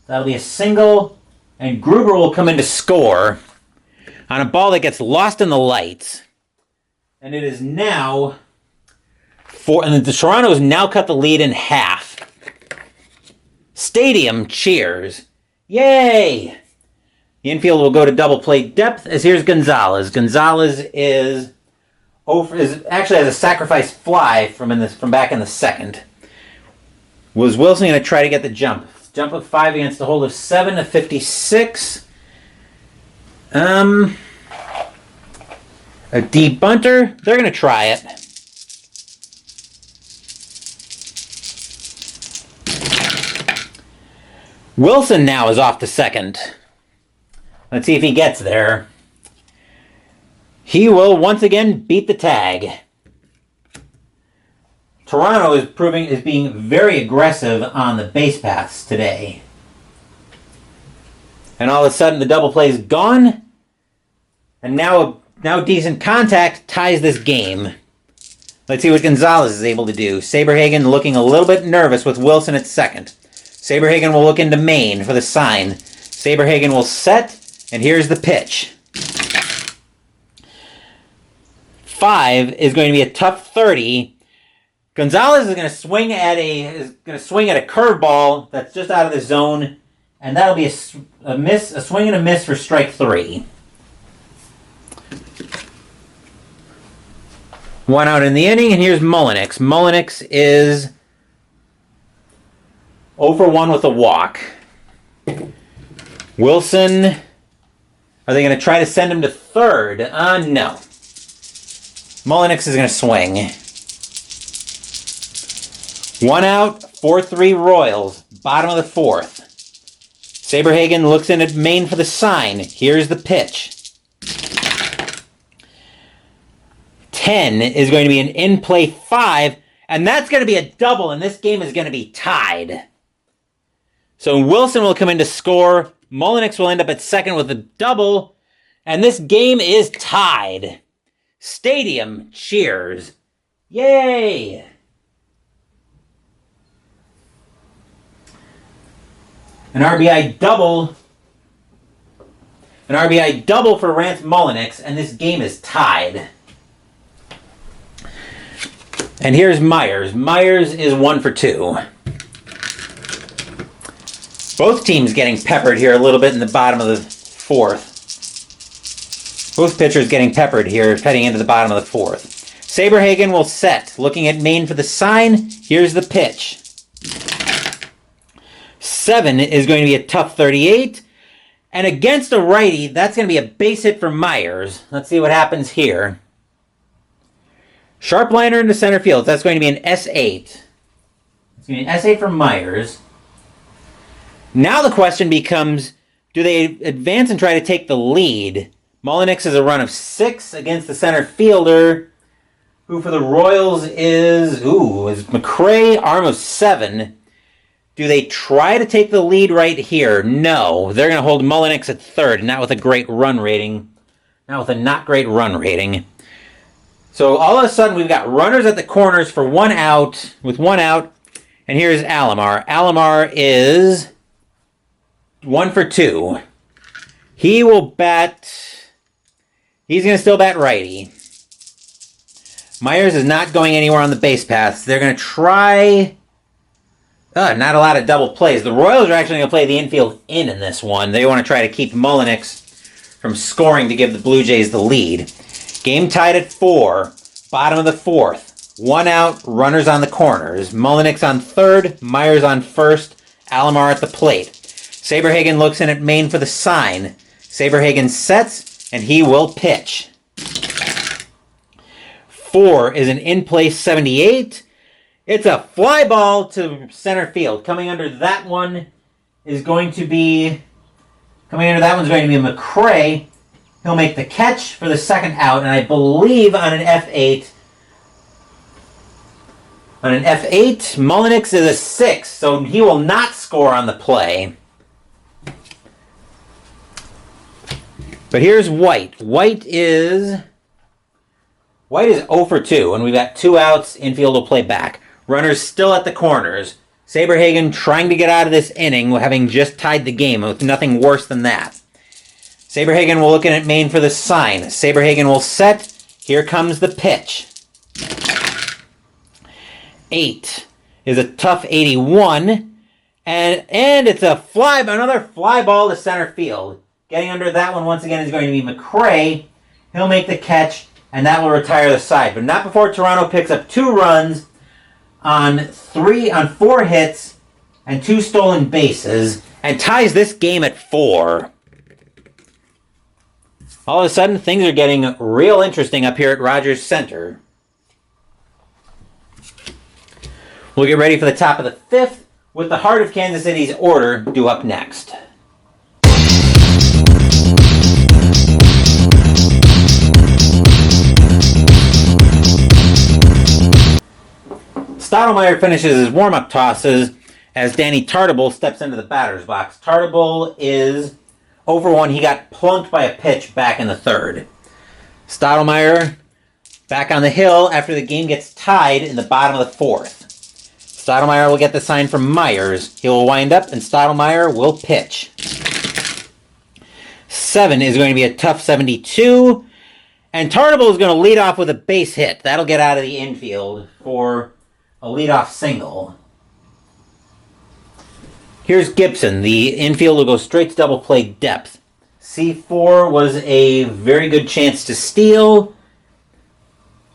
That'll be a single and Gruber will come in to score on a ball that gets lost in the lights. And it is now and the Toronto's now cut the lead in half. Stadium cheers. Yay! The infield will go to double play depth as here's Gonzalez. Gonzalez actually has a sacrifice fly from back in the second. Was Wilson going to try to get the jump? Jump of 5 against a hold of 7 to 56. A deep bunter. They're going to try it. Wilson now is off to second. Let's see if he gets there. He will once again beat the tag. Toronto is being very aggressive on the base paths today. And all of a sudden the double play is gone. And now decent contact ties this game. Let's see what Gonzalez is able to do. Saberhagen looking a little bit nervous with Wilson at second. Saberhagen will look into Maine for the sign. Saberhagen will set, and here's the pitch. 5 is going to be a tough 30. Gonzalez is going to swing at a curveball that's just out of the zone, and that'll be a swing and a miss for strike 3. 1 out in the inning, and here's Mullenix. Mullenix is 0 for 1 with a walk. Wilson, are they going to try to send him to third? No. Mullenix is going to swing. 1 out, 4-3 Royals, bottom of the 4th. Saberhagen looks in at Maine for the sign. Here's the pitch. 10 is going to be an in-play 5, and that's going to be a double, and this game is going to be tied. So Wilson will come in to score. Mullenix will end up at second with a double. And this game is tied. Stadium cheers. Yay! An RBI double for Rance Mullenix, and this game is tied. And here's Myers. Myers is 1 for 2. Both teams getting peppered here a little bit in the bottom of the 4th. Both pitchers getting peppered here heading into the bottom of the 4th. Saberhagen will set, looking at Maine for the sign. Here's the pitch. 7 is going to be a tough 38. And against a righty, that's going to be a base hit for Myers. Let's see what happens here. Sharp liner into center field. That's going to be an S8. It's going to be an S8 for Myers. Now the question becomes, do they advance and try to take the lead? Mullenix has a run of 6 against the center fielder, who for the Royals is McRae, arm of 7. Do they try to take the lead right here? No. They're going to hold Mullenix at third, not with a great run rating. Not with a not great run rating. So all of a sudden we've got runners at the corners for 1 out, with 1 out, and here's Alomar. Alomar is 1 for 2. He's going to still bat righty. Myers is not going anywhere on the base paths. They're going to try... not a lot of double plays. The Royals are actually going to play the infield in this one. They want to try to keep Mullenix from scoring to give the Blue Jays the lead. Game tied at 4. Bottom of the 4th. 1 out, runners on the corners. Mullenix on third, Myers on first, Alomar at the plate. Saberhagen looks in at main for the sign. Saberhagen sets, and he will pitch. 4 is an in-play 78. It's a fly ball to center field. Coming under that one is going to be... McCray. He'll make the catch for the second out, and I believe on an F8... Mullenix is a 6, so he will not score on the play. But here's White. White is 0 for 2, and we've got 2 outs. Infield will play back. Runners still at the corners. Saberhagen trying to get out of this inning, having just tied the game with nothing worse than that. Saberhagen will look in at main for the sign. Saberhagen will set. Here comes the pitch. 8 is a tough 81, and it's another fly ball to center field. Getting under that one once again is going to be McCray. He'll make the catch, and that will retire the side, but not before Toronto picks up 2 runs on 4 hits and 2 stolen bases, and ties this game at 4. All of a sudden, things are getting real interesting up here at Rogers Center. We'll get ready for the top of the 5th, with the heart of Kansas City's order due up next. Stottlemyre finishes his warm-up tosses as Danny Tartabull steps into the batter's box. Tartabull is over 1. He got plunked by a pitch back in the 3rd. Stottlemyre back on the hill after the game gets tied in the bottom of the 4th. Stottlemyre will get the sign from Myers. He will wind up, and Stottlemyre will pitch. 7 is going to be a tough 72, and Tartabull is going to lead off with a base hit. That'll get out of the infield for a leadoff single. Here's Gibson. The infield will go straight to double play depth. C4 was a very good chance to steal,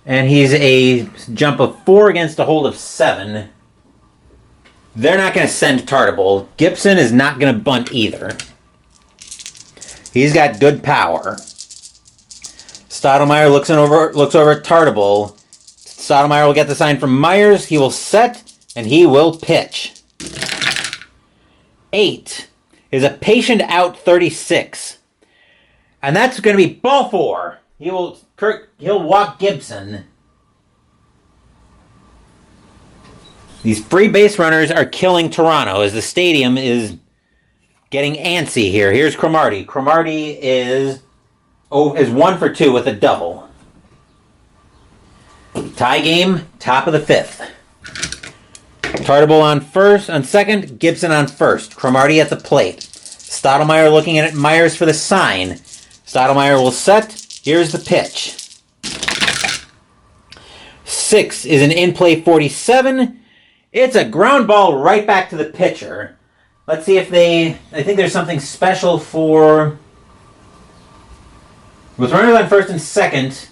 and he's a jump of 4 against a hold of 7. They're not going to send Tartabull. Gibson is not going to bunt either. He's got good power. Stottlemyre looks over at Tartabull. Stottlemyre will get the sign from Myers. He will set, and he will pitch. 8 is a patient out 36. And that's going to be ball 4. He'll walk Gibson. These free base runners are killing Toronto as the stadium is getting antsy here. Here's Cromartie. Cromartie is 1 for 2 with a double. Tie game, top of the 5th. Tartabull on second, Gibson on first. Cromartie at the plate. Stottlemyre looking at Myers for the sign. Stottlemyre will set. Here's the pitch. 6 is an in-play 47. It's a ground ball right back to the pitcher. Let's see if I think there's something special with runners on first and second,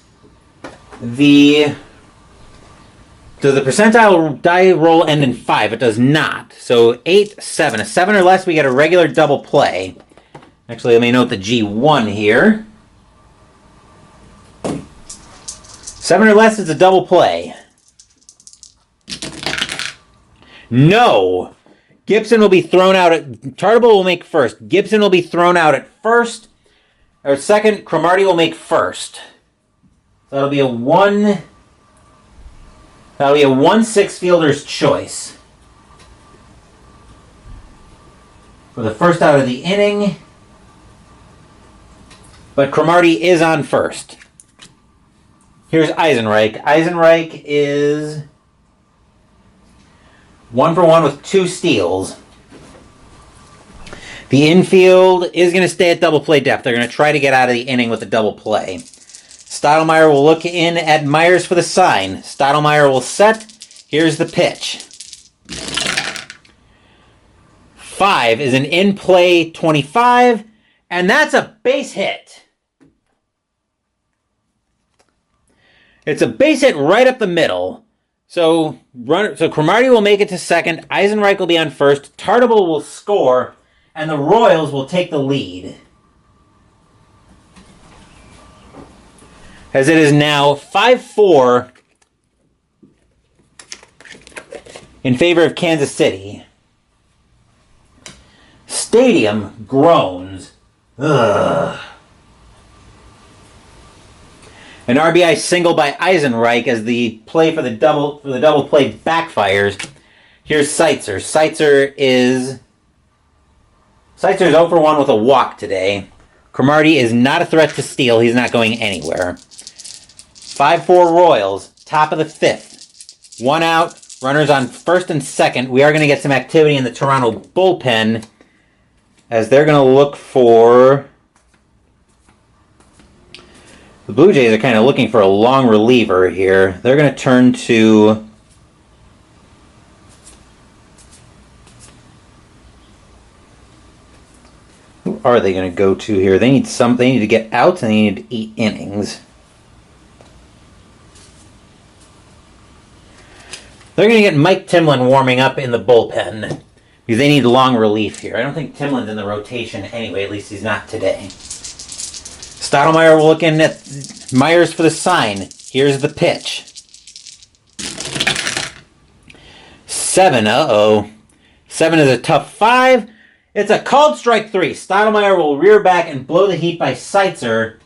does the percentile die roll end in 5? It does not. So 8, 7. A 7 or less, we get a regular double play. Actually, let me note the G1 here. 7 or less is a double play. No! Gibson will be thrown out Tartabull will make first. Gibson will be thrown out at first. Or second, Cromartie will make first. So that'll be a 1-6 fielder's choice. For the first out of the inning. But Cromartie is on first. Here's Eisenreich. Eisenreich is 1 for 1 with 2 steals. The infield is going to stay at double play depth. They're going to try to get out of the inning with a double play. Stottlemyre will look in at Myers for the sign. Stottlemyre will set. Here's the pitch. 5 is an in-play 25, and that's a base hit. It's a base hit right up the middle. So Cromartie will make it to second, Eisenreich will be on first, Tartable will score, and the Royals will take the lead. As it is now 5-4 in favor of Kansas City. Stadium groans. Ugh. An RBI single by Eisenreich as the play for the double play backfires. Here's Seitzer. Seitzer is 0 for 1 with a walk today. Cromartie is not a threat to steal. He's not going anywhere. 5-4 Royals, top of the 5th. 1 out, runners on first and second. We are going to get some activity in the Toronto bullpen as they're going to look for... The Blue Jays are kind of looking for a long reliever here. They're going to turn to... Who are they going to go to here? They need to get outs and they need 8 innings. They're going to get Mike Timlin warming up in the bullpen because they need long relief here. I don't think Timlin's in the rotation anyway. At least he's not today. Stottlemyre will look in at Myers for the sign. Here's the pitch. 7, 7 is a tough 5. It's a called strike 3. Stottlemyre will rear back and blow the heat by Seitzer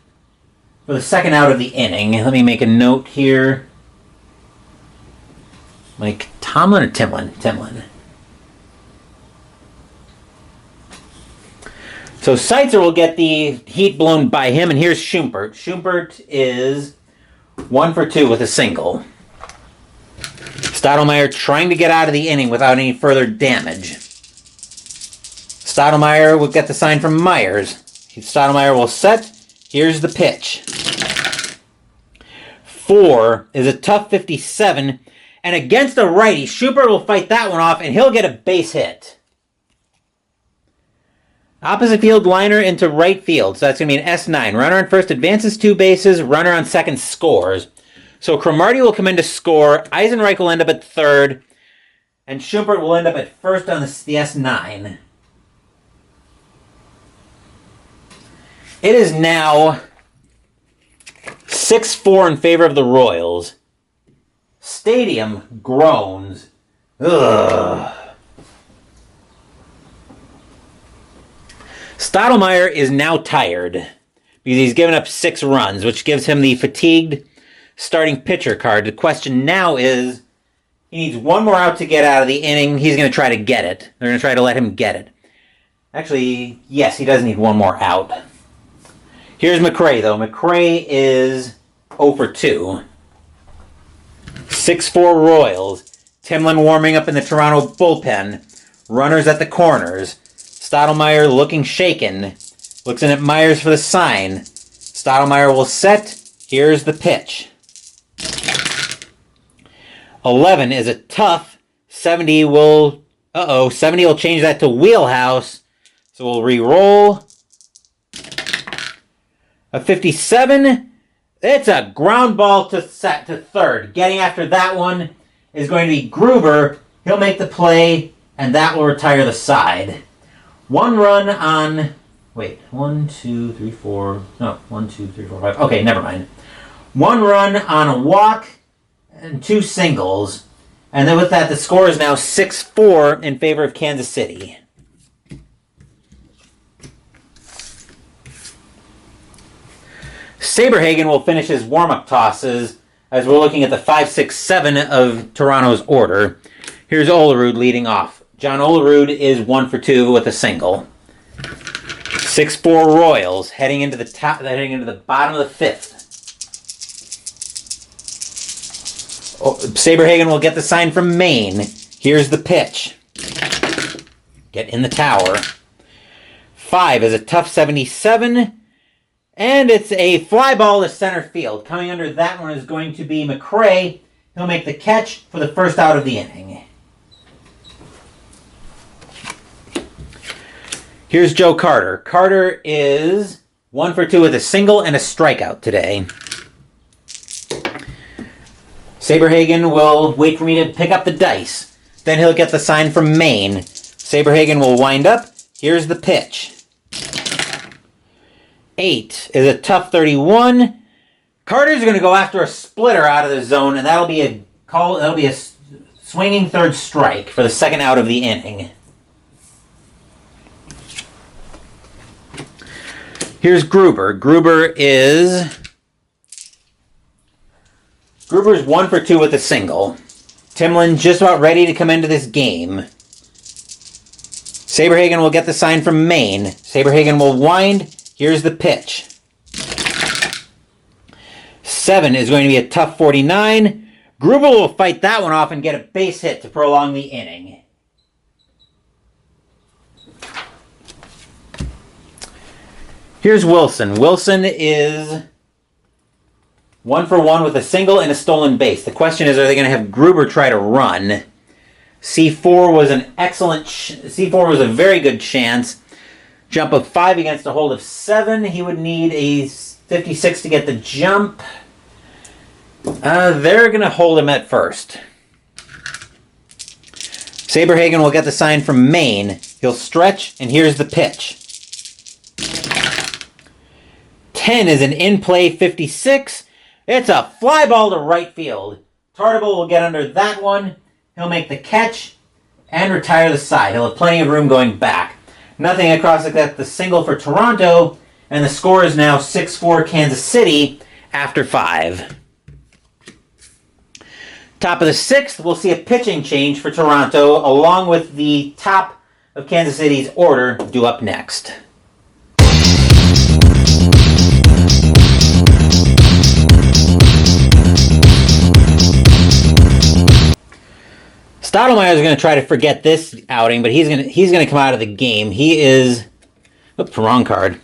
for the second out of the inning. Let me make a note here. Like Tomlin or Timlin? Timlin. So Seitzer will get the heat blown by him, and here's Schumpert. Schumpert is 1 for 2 with a single. Stottlemyre trying to get out of the inning without any further damage. Stottlemyre will get the sign from Myers. Stottlemyre will set. Here's the pitch. 4 is a tough 57, and against a righty, Schumpert will fight that one off, and he'll get a base hit. Opposite field liner into right field. So that's going to be an S9. Runner on first advances 2 bases. Runner on second scores. So Cromartie will come in to score. Eisenreich will end up at third. And Schumpert will end up at first on the S9. It is now 6-4 in favor of the Royals. Stadium groans. Ugh. Stottlemyre is now tired because he's given up 6 runs, which gives him the fatigued starting pitcher card. The question now is, he needs 1 more out to get out of the inning. He's going to try to get it. They're going to try to let him get it. Actually, yes, he does need 1 more out. Here's McRae, though. McRae is 0 for 2. 6-4 Royals. Timlin warming up in the Toronto bullpen. Runners at the corners. Stottlemyre looking shaken. Looks in at Myers for the sign. Stottlemyre will set. Here's the pitch. 11 is a tough. 70 will... 70 will change that to wheelhouse. So we'll re-roll. A 57. It's a ground ball to third. Getting after that one is going to be Gruber. He'll make the play, and that will retire the side. 1 run on... Wait, 1, 2, 3, 4... No, 1, 2, 3, 4, 5... Okay, never mind. 1 run on a walk and 2 singles. And then with that, the score is now 6-4 in favor of Kansas City. Saberhagen will finish his warm-up tosses as we're looking at the 5, 6, 7 of Toronto's order. Here's Olerud leading off. John Olerud is 1 for 2 with a single. 6-4 Royals heading into the bottom of the 5th. Saberhagen will get the sign from Maine. Here's the pitch. Get in the tower. 5 is a tough 77. And it's a fly ball to center field. Coming under that one is going to be McRae. He'll make the catch for the first out of the inning. Here's Joe Carter. Carter is 1 for 2 with a single and a strikeout today. Saberhagen will wait for me to pick up the dice. Then he'll get the sign from Maine. Saberhagen will wind up. Here's the pitch. 8 is a tough 31. Carter's going to go after a splitter out of the zone, and that'll be a swinging third strike for the second out of the inning. Here's Gruber. Gruber's 1 for 2 with a single. Timlin just about ready to come into this game. Saberhagen will get the sign from Maine. Saberhagen will wind. Here's the pitch. 7 is going to be a tough 49. Gruber will fight that one off and get a base hit to prolong the inning. Here's Wilson. Wilson is 1 for 1 with a single and a stolen base. The question is, are they going to have Gruber try to run? C4 was a very good chance. Jump of 5 against a hold of 7. He would need a 56 to get the jump. They're going to hold him at first. Saberhagen will get the sign from Maine. He'll stretch, and here's the pitch. 10 is an in-play 56. It's a fly ball to right field. Tartable will get under that one. He'll make the catch and retire the side. He'll have plenty of room going back. Nothing across except the single for Toronto, and the score is now 6-4 Kansas City after 5. Top of the 6th, we'll see a pitching change for Toronto, along with the top of Kansas City's order due up next. Stottlemyre is going to try to forget this outing, but he's going to come out of the game. He is... Oops, wrong card.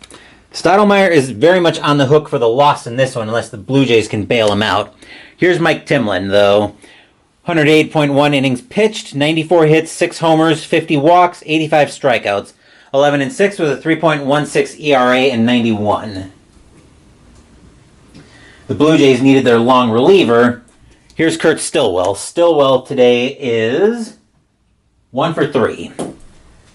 Stottlemyre is very much on the hook for the loss in this one, unless the Blue Jays can bail him out. Here's Mike Timlin, though. 108.1 innings pitched, 94 hits, 6 homers, 50 walks, 85 strikeouts. 11-6 with a 3.16 ERA and 91. The Blue Jays needed their long reliever. Here's Kurt Stillwell. Stillwell today is 1 for 3.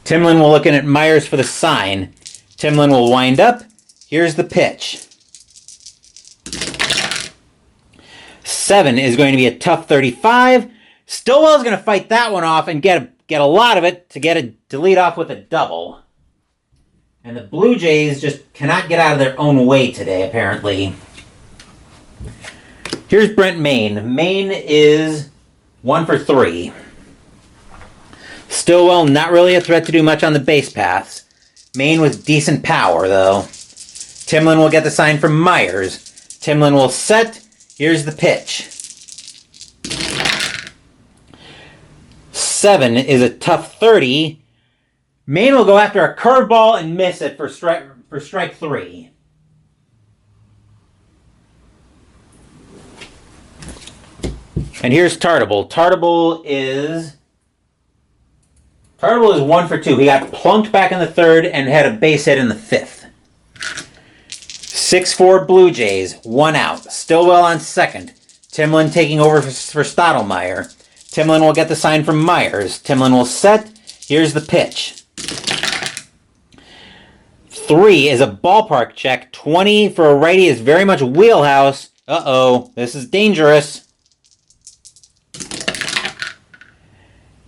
Timlin will look in at Myers for the sign. Timlin will wind up. Here's the pitch. 7 is going to be a tough 35. Stillwell's going to fight that one off and get a lot of it to lead off with a double. And the Blue Jays just cannot get out of their own way today, apparently. Here's Brent Maine. Maine is 1 for 3. Stillwell not really a threat to do much on the base paths. Maine with decent power, though. Timlin will get the sign from Myers. Timlin will set. Here's the pitch. 7 is a tough 30. Maine will go after a curveball and miss it for strike 3. And here's Tartable. Tartable is 1 for 2. He got plunked back in the 3rd and had a base hit in the 5th. 6-4 Blue Jays, 1 out. Stillwell on 2nd. Timlin taking over for Stottlemyre. Timlin will get the sign from Myers. Timlin will set. Here's the pitch. 3 is a ballpark check. 20 for a righty is very much wheelhouse. Uh-oh, this is dangerous.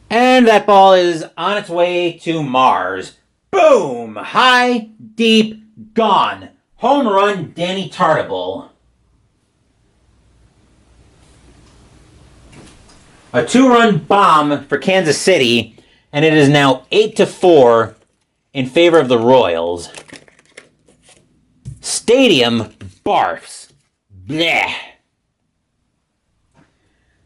And that ball is on its way to Mars. Boom! High, deep, gone. Home run, Danny Tartable. A 2-run bomb for Kansas City, and it is now 8-4 in favor of the Royals. Stadium barfs. Blech.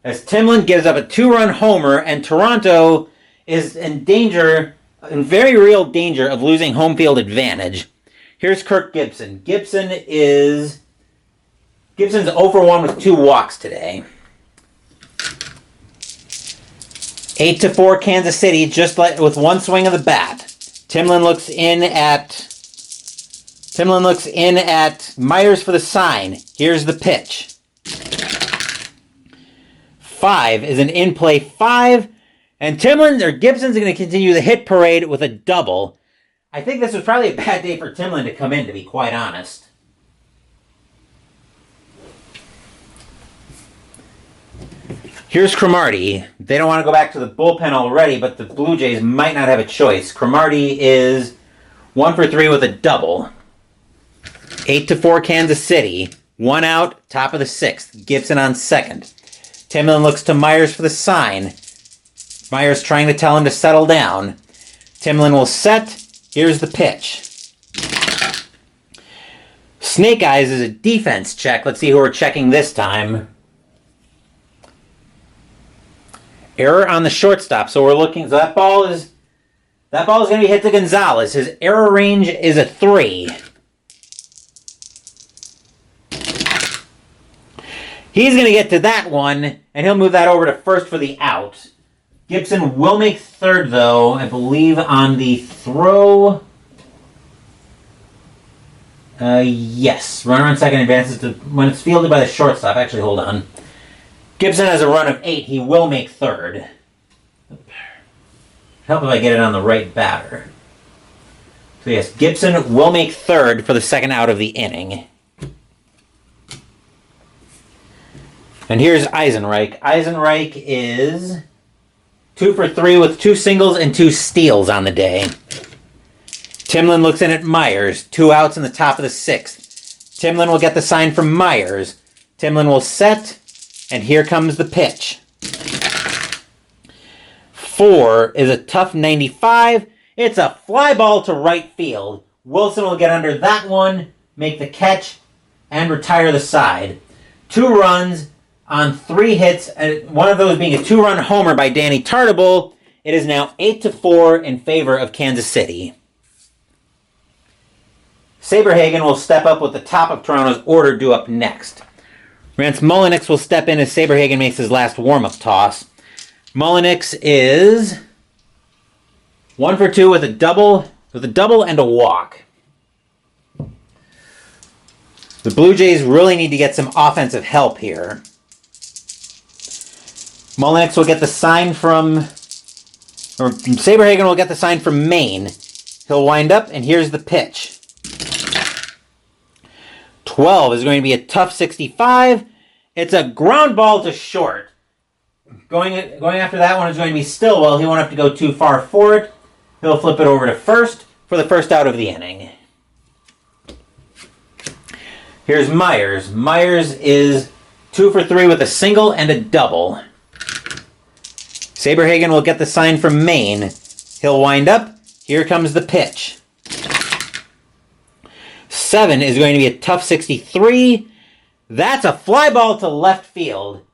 As Timlin gives up a 2-run homer, and Toronto is in very real danger of losing home field advantage. Here's Kirk Gibson. Gibson's 0 for 1 with 2 walks today. 8-4 Kansas City, just like with 1 swing of the bat. Timlin looks in at Myers for the sign. Here's the pitch. 5 is an in-play 5, and Gibson's going to continue the hit parade with a double. I think this was probably a bad day for Timlin to come in, to be quite honest. Here's Cromartie. They don't want to go back to the bullpen already, but the Blue Jays might not have a choice. Cromartie is 1 for 3 with a double. 8-4 Kansas City. 1 out, top of the 6th. Gibson on second. Timlin looks to Myers for the sign. Myers trying to tell him to settle down. Timlin will set. Here's the pitch. Snake Eyes is a defense check. Let's see who we're checking this time. Error on the shortstop. So we're looking. So that ball is going to be hit to Gonzalez. His error range is a 3. He's going to get to that one, and he'll move that over to first for the out. Gibson will make third, though, I believe, on the throw. Yes. Runner on second advances to when it's fielded by the shortstop. Actually, hold on. Gibson has a run of 8. He will make third. Help if I get it on the right batter. So yes, Gibson will make third for the second out of the inning. And here's Eisenreich. Eisenreich is 2 for 3 with 2 singles and 2 steals on the day. Timlin looks in at Myers. 2 outs in the top of the 6th. Timlin will get the sign from Myers. Timlin will set. And here comes the pitch. 4 is a tough 95. It's a fly ball to right field. Wilson will get under that one, make the catch, and retire the side. 2 runs on 3 hits, and one of those being a 2-run homer by Danny Tartabull. It is now 8-4 in favor of Kansas City. Saberhagen will step up with the top of Toronto's order due up next. Rance Mulliniks will step in as Saberhagen makes his last warm-up toss. Mulliniks is 1 for 2 with a double and a walk. The Blue Jays really need to get some offensive help here. Mulliniks will get the sign from Saberhagen will get the sign from Maine. He'll wind up, and here's the pitch. 12 is going to be a tough 65. It's a ground ball to short. Going after that one is going to be Stillwell. He won't have to go too far for it. He'll flip it over to first for the first out of the inning. Here's Myers. Myers is 2 for 3 with a single and a double. Saberhagen will get the sign from Maine. He'll wind up. Here comes the pitch. 7 is going to be a tough 63. That's a fly ball to left field.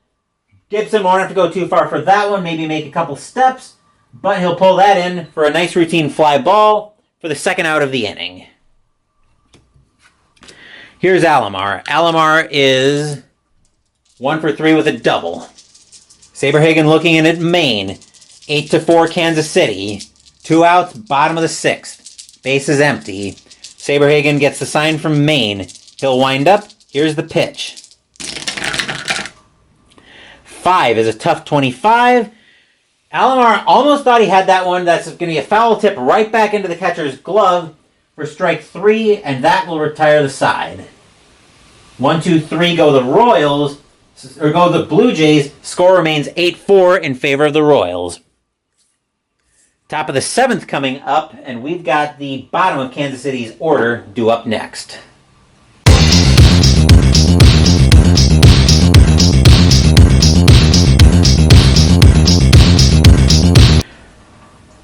Gibson won't have to go too far for that one, maybe make a couple steps, but he'll pull that in for a nice routine fly ball for the second out of the inning. Here's Alomar. Alomar is 1 for 3 with a double. Saberhagen looking in at Maine. 8-4 Kansas City. 2 outs, bottom of the 6th. Base is empty. Saberhagen gets the sign from Maine. He'll wind up. Here's the pitch. 5 is a tough 25. Alomar almost thought he had that one. That's going to be a foul tip right back into the catcher's glove for strike 3, and that will retire the side. 1, 2, 3 go the Royals, or go the Blue Jays. Score remains 8-4 in favor of the Royals. Top of the 7th coming up, and we've got the bottom of Kansas City's order due up next.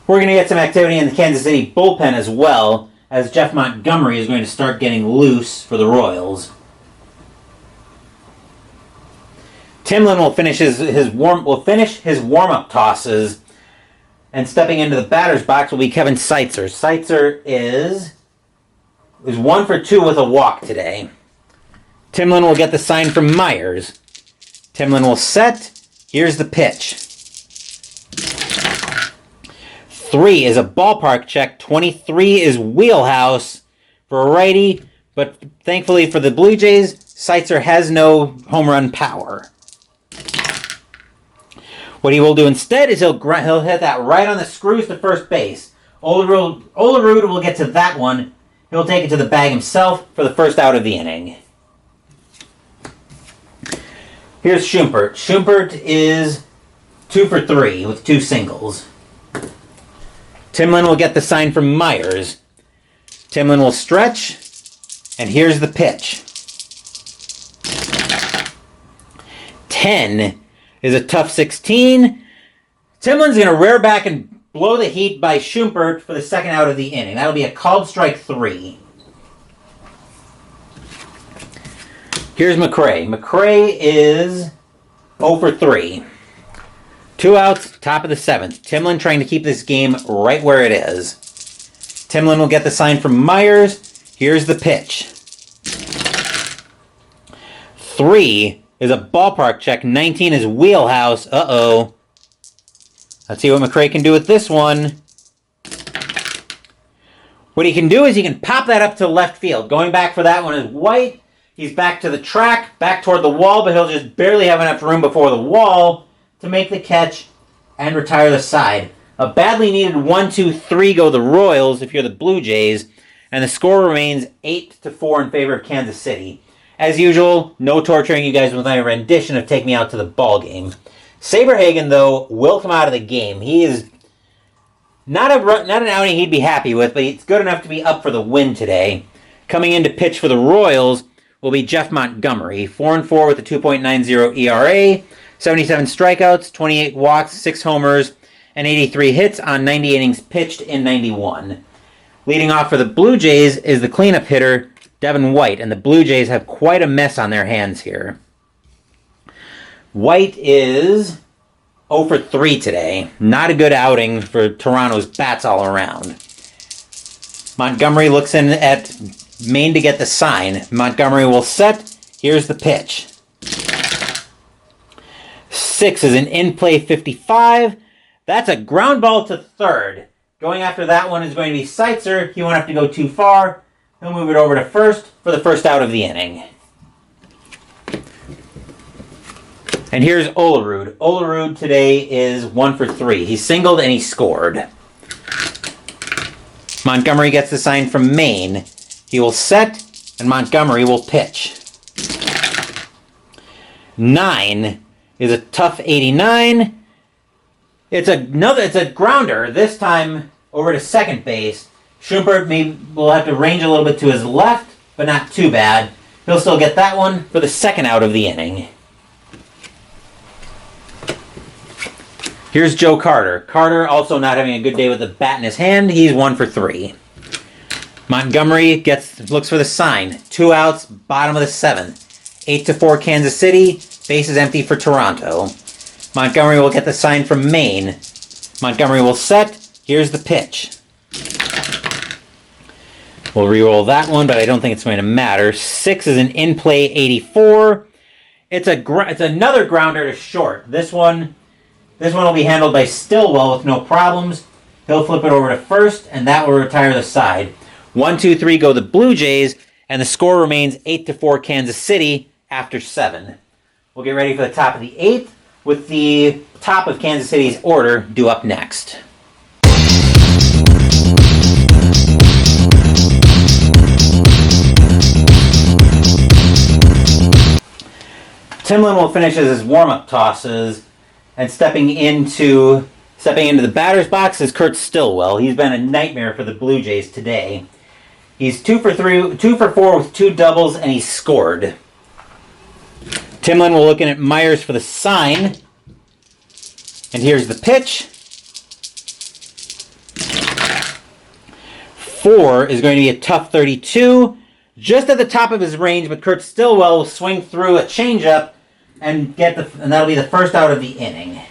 We're going to get some activity in the Kansas City bullpen as well, as Jeff Montgomery is going to start getting loose for the Royals. Timlin will finish his warm-up tosses, and stepping into the batter's box will be Kevin Seitzer. Seitzer is is 1 for 2 with a walk today. Timlin will get the sign from Myers. Timlin will set. Here's the pitch. 3 is a ballpark check. 23 is wheelhouse for a righty. But thankfully for the Blue Jays, Seitzer has no home run power. What he will do instead is he'll hit that right on the screws to first base. Olerud will get to that one. He'll take it to the bag himself for the first out of the inning. Here's Schumpert. Schumpert is 2 for 3 with 2 singles. Timlin will get the sign from Myers. Timlin will stretch, and here's the pitch. 10 is a tough 16. Timlin's going to rear back and blow the heat by Schumpert for the second out of the inning. That'll be a called strike 3. Here's McRae. McRae is 0 for 3. 2 outs, top of the 7th. Timlin trying to keep this game right where it is. Timlin will get the sign from Myers. Here's the pitch. 3 is a ballpark check. 19 is wheelhouse. Uh-oh. Let's see what McRae can do with this one. What he can do is he can pop that up to left field. Going back for that one is White. He's back to the track, back toward the wall, but he'll just barely have enough room before the wall to make the catch and retire the side. A badly needed 1-2-3 go the Royals if you're the Blue Jays, and the score remains 8-4 in favor of Kansas City. As usual, no torturing you guys with my rendition of Take Me Out to the Ball Game. Saberhagen, though, will come out of the game. He is not an outing he'd be happy with, but it's good enough to be up for the win today. Coming in to pitch for the Royals will be Jeff Montgomery, 4-4 with a 2.90 ERA, 77 strikeouts, 28 walks, 6 homers, and 83 hits on 90 innings pitched in 91. Leading off for the Blue Jays is the cleanup hitter, Devin White, and the Blue Jays have quite a mess on their hands here. White is 0 for 3 today. Not a good outing for Toronto's bats all around. Montgomery looks in at Maine to get the sign. Montgomery will set. Here's the pitch. 6 is an in-play 55. That's a ground ball to third. Going after that one is going to be Seitzer. He won't have to go too far. He'll move it over to first for the first out of the inning. And here's Olerud. Olerud today is 1 for 3. He singled and he scored. Montgomery gets the sign from Maine. He will set, and Montgomery will pitch. 9 is a tough 89. It's a grounder, this time over to second base. Schumpert will have to range a little bit to his left, but not too bad. He'll still get that one for the second out of the inning. Here's Joe Carter. Carter also not having a good day with the bat in his hand. He's 1 for 3. Montgomery looks for the sign. 2 outs, bottom of the 7th. 8-4 Kansas City. Base is empty for Toronto. Montgomery will get the sign from Maine. Montgomery will set. Here's the pitch. We'll re-roll that one, but I don't think it's going to matter. 6 is an in-play 84. It's another grounder to short. This one will be handled by Stillwell with no problems. He'll flip it over to first, and that will retire the side. 1-2-3 go the Blue Jays, and the score remains 8-4 Kansas City after 7. We'll get ready for the top of the 8th with the top of Kansas City's order due up next. Timlin will finish as his warm-up tosses, and stepping into the batter's box is Kurt Stillwell. He's been a nightmare for the Blue Jays today. He's 2 for 4 with 2 doubles, and he scored. Timlin will look in at Myers for the sign. And here's the pitch. 4 is going to be a tough 32. Just at the top of his range, but Kurt Stillwell will swing through a changeup and that'll be the first out of the inning.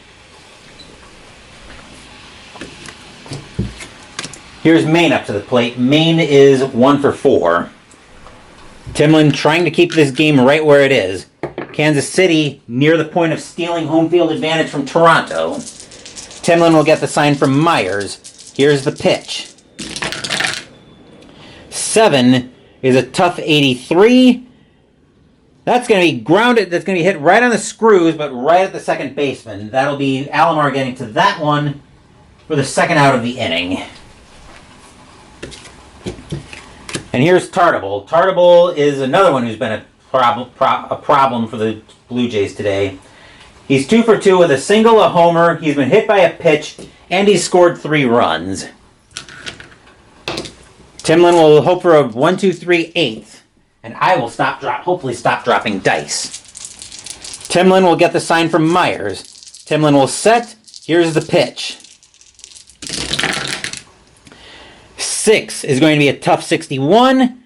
Here's Maine up to the plate. Maine is 1 for 4. Timlin trying to keep this game right where it is. Kansas City near the point of stealing home field advantage from Toronto. Timlin will get the sign from Myers. Here's the pitch. 7 is a tough 83. That's going to be grounded. That's going to be hit right on the screws, but right at the second baseman. That'll be Alomar getting to that one for the second out of the inning. And here's Tartable. Tartable is another one who's been a problem for the Blue Jays today. He's 2 for 2 with a single, a homer. He's been hit by a pitch, and he's scored 3 runs. Timlin will hope for a 1-2-3 8th, and I will hopefully stop dropping dice. Timlin will get the sign from Myers. Timlin will set. Here's the pitch. 6 is going to be a tough 61.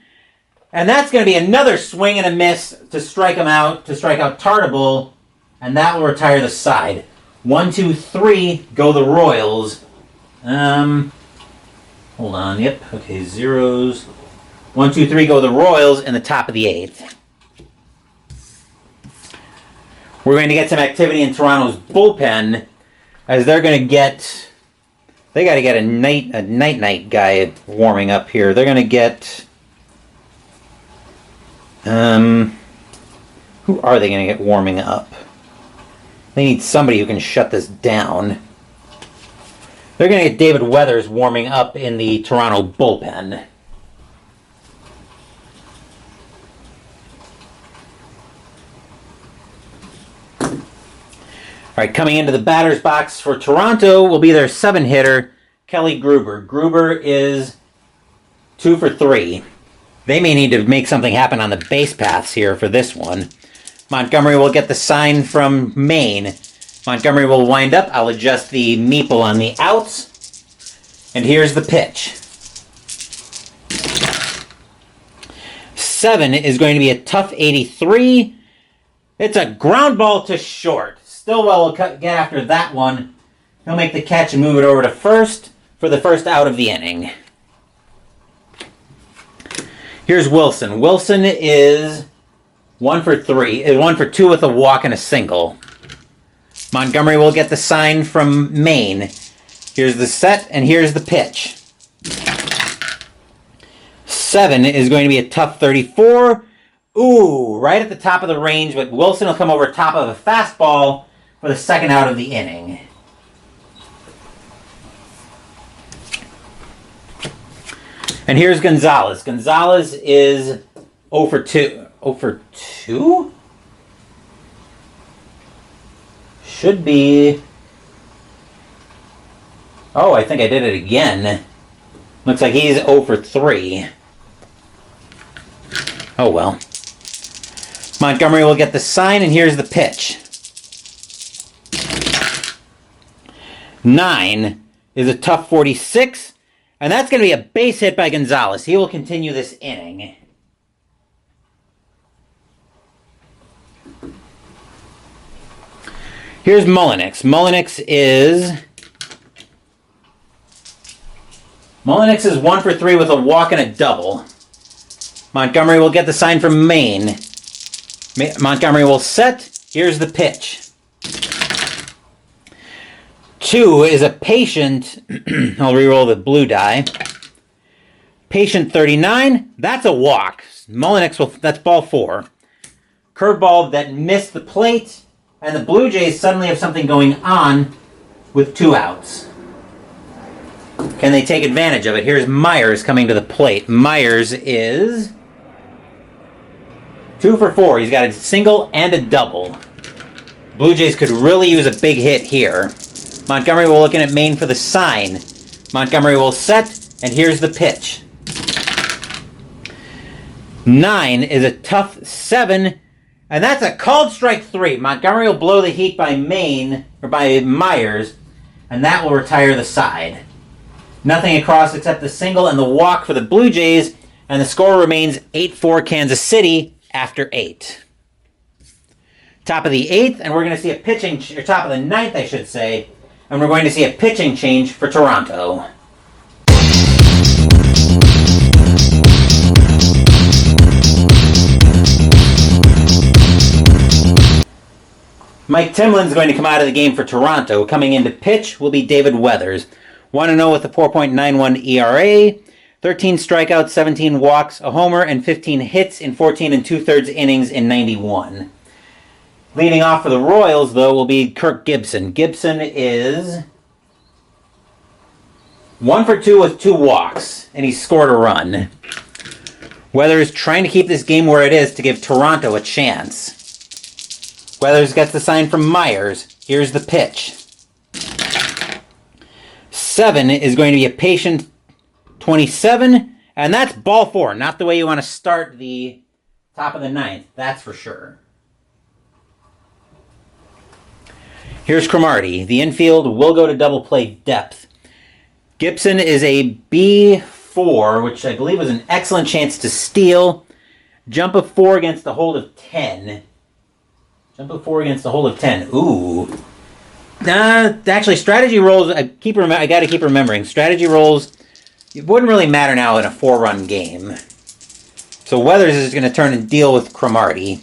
And that's going to be another swing and a miss to strike him out, to strike out Tartable. And that will retire the side. 1, 2, 3, go the Royals. Hold on, yep, okay, zeros. 1, 2, 3, go the Royals in the top of the 8th. We're going to get some activity in Toronto's bullpen, as they're going to get... They got to get a night guy warming up here. They're going to get... who are they going to get warming up? They need somebody who can shut this down. They're going to get David Weathers warming up in the Toronto bullpen. All right, coming into the batter's box for Toronto will be their 7-hitter, Kelly Gruber. Gruber is 2 for 3. They may need to make something happen on the base paths here for this one. Montgomery will get the sign from Maine. Montgomery will wind up. I'll adjust the meeple on the outs. And here's the pitch. 7 is going to be a tough 83. It's a ground ball to short. Stillwell will get after that one. He'll make the catch and move it over to first for the first out of the inning. Here's Wilson. Wilson is 1 for 3. 1 for 2 with a walk and a single. Montgomery will get the sign from Maine. Here's the set, and here's the pitch. 7 is going to be a tough 34. Ooh, right at the top of the range, but Wilson will come over top of a fastball for the second out of the inning. And here's Gonzalez. Gonzalez is 0 for 2. 0 for 2? Should be... Oh, I think I did it again. Looks like he's 0 for 3. Oh well. Montgomery will get the sign, and here's the pitch. 9 is a tough 46, and that's going to be a base hit by Gonzalez. He will continue this inning. Here's Mullinix. Mullinix is 1 for 3 with a walk and a double. Montgomery will get the sign from Maine. Montgomery will set. Here's the pitch. 2 is a patient. I'll re-roll the blue die. Patient 39. That's a walk. Mullinix will. That's ball 4. Curveball that missed the plate, and the Blue Jays suddenly have something going on with 2 outs. Can they take advantage of it? Here's Myers coming to the plate. Myers is 2 for 4. He's got a single and a double. Blue Jays could really use a big hit here. Montgomery will look in at Maine for the sign. Montgomery will set, and here's the pitch. 9 is a tough 7, and that's a called strike 3. Montgomery will blow the heat by Maine, or by Myers, and that will retire the side. Nothing across except the single and the walk for the Blue Jays, and the score remains 8-4 Kansas City after 8. Top of the 8th, and we're going to see a pitching, or top of the 9th, I should say, and we're going to see a pitching change for Toronto. Mike Timlin's going to come out of the game for Toronto. Coming in to pitch will be David Weathers. 1-0 with a 4.91 ERA, 13 strikeouts, 17 walks, a homer, and 15 hits in 14 2/3 innings in 91. Leading off for the Royals, though, will be Kirk Gibson. Gibson is 1 for 2 with 2 walks, and he scored a run. Weathers trying to keep this game where it is to give Toronto a chance. Weathers gets the sign from Myers. Here's the pitch. 7 is going to be a patient 27, and that's ball 4. Not the way you want to start the top of the 9th, that's for sure. Here's Cromartie. The infield will go to double play depth. Gibson is a B4, which I believe was an excellent chance to steal. Jump of 4 against the hold of 10. Jump of 4 against the hold of 10. Ooh. Actually, strategy rolls, I got to keep remembering. Strategy rolls, it wouldn't really matter now in a 4-run game. So Weathers is going to turn and deal with Cromartie.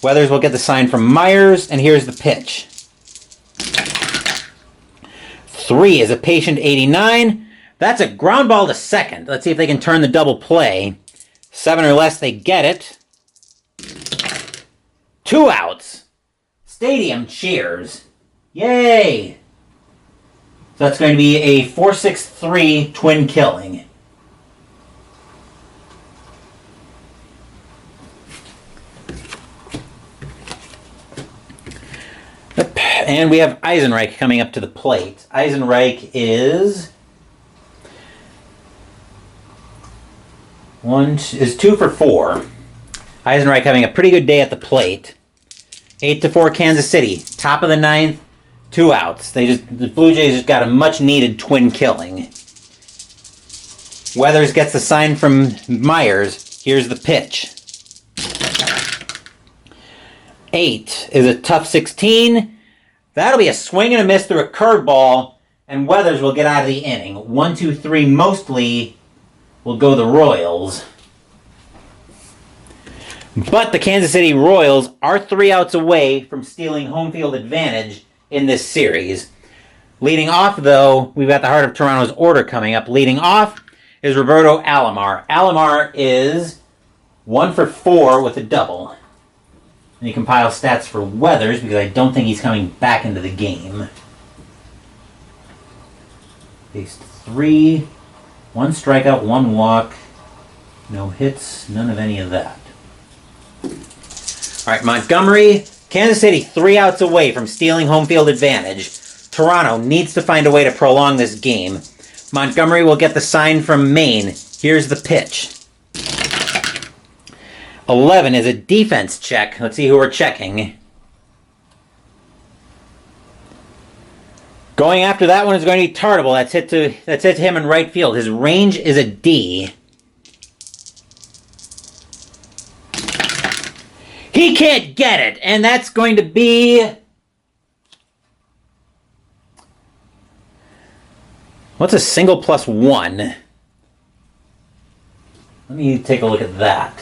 Weathers will get the sign from Myers, and here's the pitch. 3 is a patient 89. That's a ground ball to second. Let's see if they can turn the double play. 7 or less, they get it. 2 outs. Stadium cheers. Yay! So that's going to be a 4-6-3 twin killing. And we have Eisenreich coming up to the plate. Eisenreich is 2 for 4. Eisenreich having a pretty good day at the plate. 8-4 Kansas City. Top of the 9th. 2 outs. The Blue Jays just got a much-needed twin killing. Weathers gets the sign from Myers. Here's the pitch. 8 is a tough 16. That'll be a swing and a miss through a curveball, and Weathers will get out of the inning. 1, 2, 3 mostly will go the Royals. But the Kansas City Royals are 3 outs away from stealing home field advantage in this series. Leading off, though, we've got the Heart of Toronto's order coming up. Leading off is Roberto Alomar. Alomar is 1 for 4 with a double. And you compile stats for Weathers because I don't think he's coming back into the game. Faced 3, 1 strikeout, 1 walk, no hits, none of any of that. All right, Montgomery, Kansas City 3 outs away from stealing home field advantage. Toronto needs to find a way to prolong this game. Montgomery will get the sign from Maine. Here's the pitch. 11 is a defense check. Let's see who we're checking. Going after that one is going to be Tartable. That's hit to him in right field. His range is a D. He can't get it, and that's going to be... What's a single plus 1? Let me take a look at that.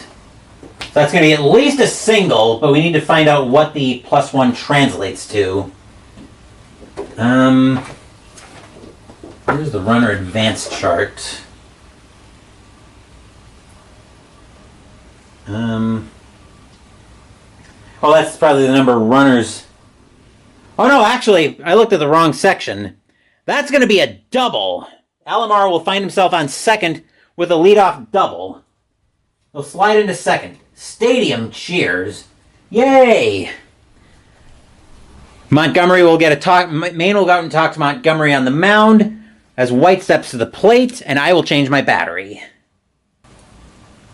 So that's going to be at least a single, but we need to find out what the plus 1 translates to. Here's the runner advance chart. Oh, that's probably the number of runners. Oh no, actually, I looked at the wrong section. That's going to be a double. Alomar will find himself on second with a leadoff double. He'll slide into second. Stadium cheers. Yay! Montgomery will get a talk. Maine will go out and talk to Montgomery on the mound as White steps to the plate, and I will change my battery.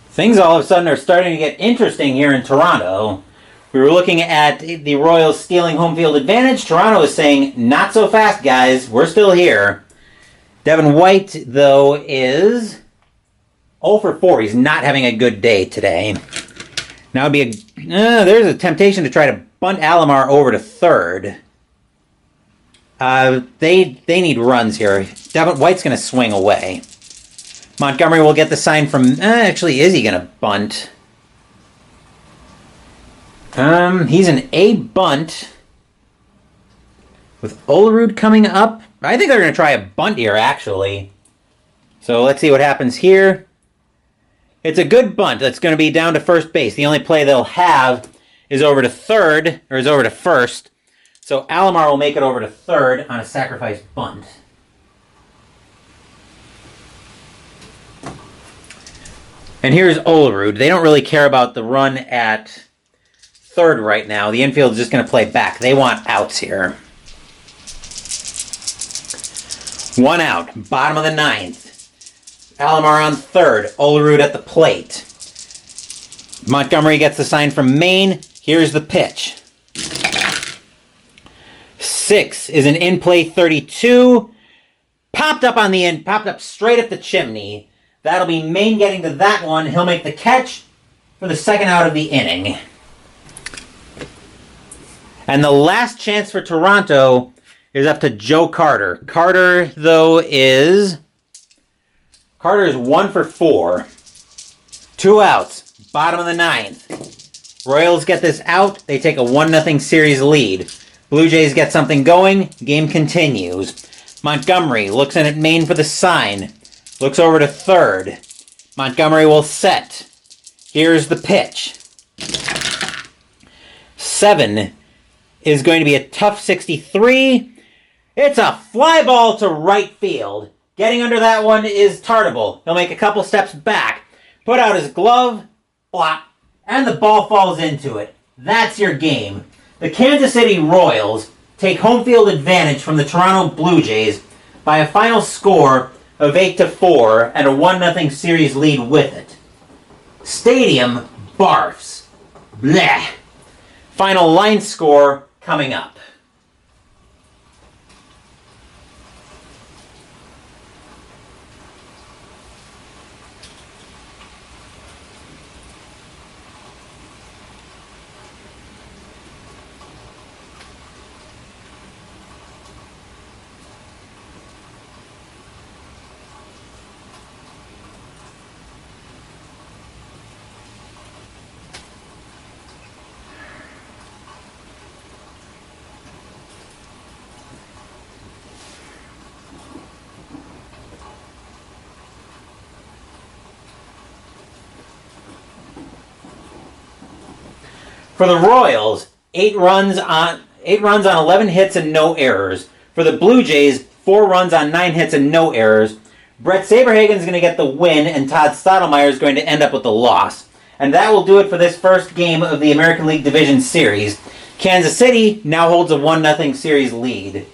Things all of a sudden are starting to get interesting here in Toronto. We were looking at the Royals stealing home field advantage. Toronto is saying, not so fast, guys. We're still here. Devin White, though, is 0 for 4. He's not having a good day today. Now would be there's a temptation to try to bunt Alomar over to third. They need runs here. Devin White's going to swing away. Montgomery will get the sign from... actually, is he going to bunt? He's an A bunt. with Olerud coming up. I think they're going to try a bunt here, actually. So let's see what happens here. It's a good bunt. That's going to be down to first base. The only play they'll have is over to third, or is over to first. So Alomar will make it over to third on a sacrifice bunt. And here's Olerud. They don't really care about the run at third right now. The infield is just going to play back. They want outs here. 1 out. Bottom of the 9th. Alomar on third. Olerud at the plate. Montgomery gets the sign from Maine. Here's the pitch. 6 is an in-play 32. Popped up on the end. Popped up straight at the chimney. That'll be Maine getting to that one. He'll make the catch for the second out of the inning. And the last chance for Toronto is up to Joe Carter. Carter, though, is 1 for 4. 2 outs. Bottom of the 9th. Royals get this out. They take a 1-0 series lead. Blue Jays get something going. Game continues. Montgomery looks in at Maine for the sign. Looks over to third. Montgomery will set. Here's the pitch. 7 is going to be a tough 63. It's a fly ball to right field. Getting under that one is Tartable. He'll make a couple steps back. Put out his glove. Flop. And the ball falls into it. That's your game. The Kansas City Royals take home field advantage from the Toronto Blue Jays by a final score of 8-4 and a 1-0 series lead with it. Stadium barfs. Bleh. Final line score coming up. For the Royals, 8 runs on 11 hits and no errors. For the Blue Jays, 4 runs on 9 hits and no errors. Brett Saberhagen is going to get the win, and Todd Stottlemyre is going to end up with the loss. And that will do it for this first game of the American League Division Series. Kansas City now holds a 1-0 series lead.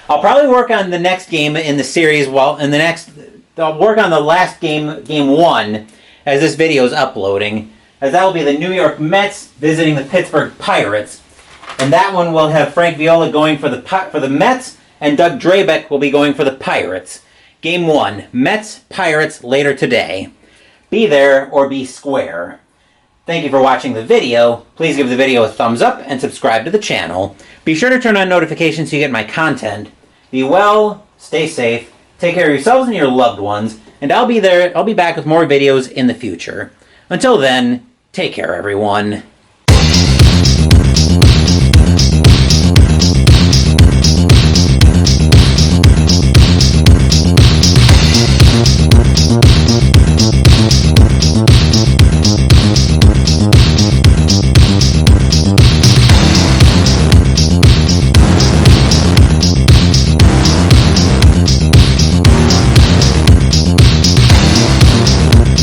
I'll probably work on the next game in the series I'll work on the last game, game 1, as this video is uploading, as that will be the New York Mets visiting the Pittsburgh Pirates. And that one will have Frank Viola going for the Mets, and Doug Drabeck will be going for the Pirates. Game 1, Mets-Pirates later today. Be there or be square. Thank you for watching the video. Please give the video a thumbs up and subscribe to the channel. Be sure to turn on notifications so you get my content. Be well, stay safe, take care of yourselves and your loved ones, and I'll be back with more videos in the future. Until then, take care, everyone.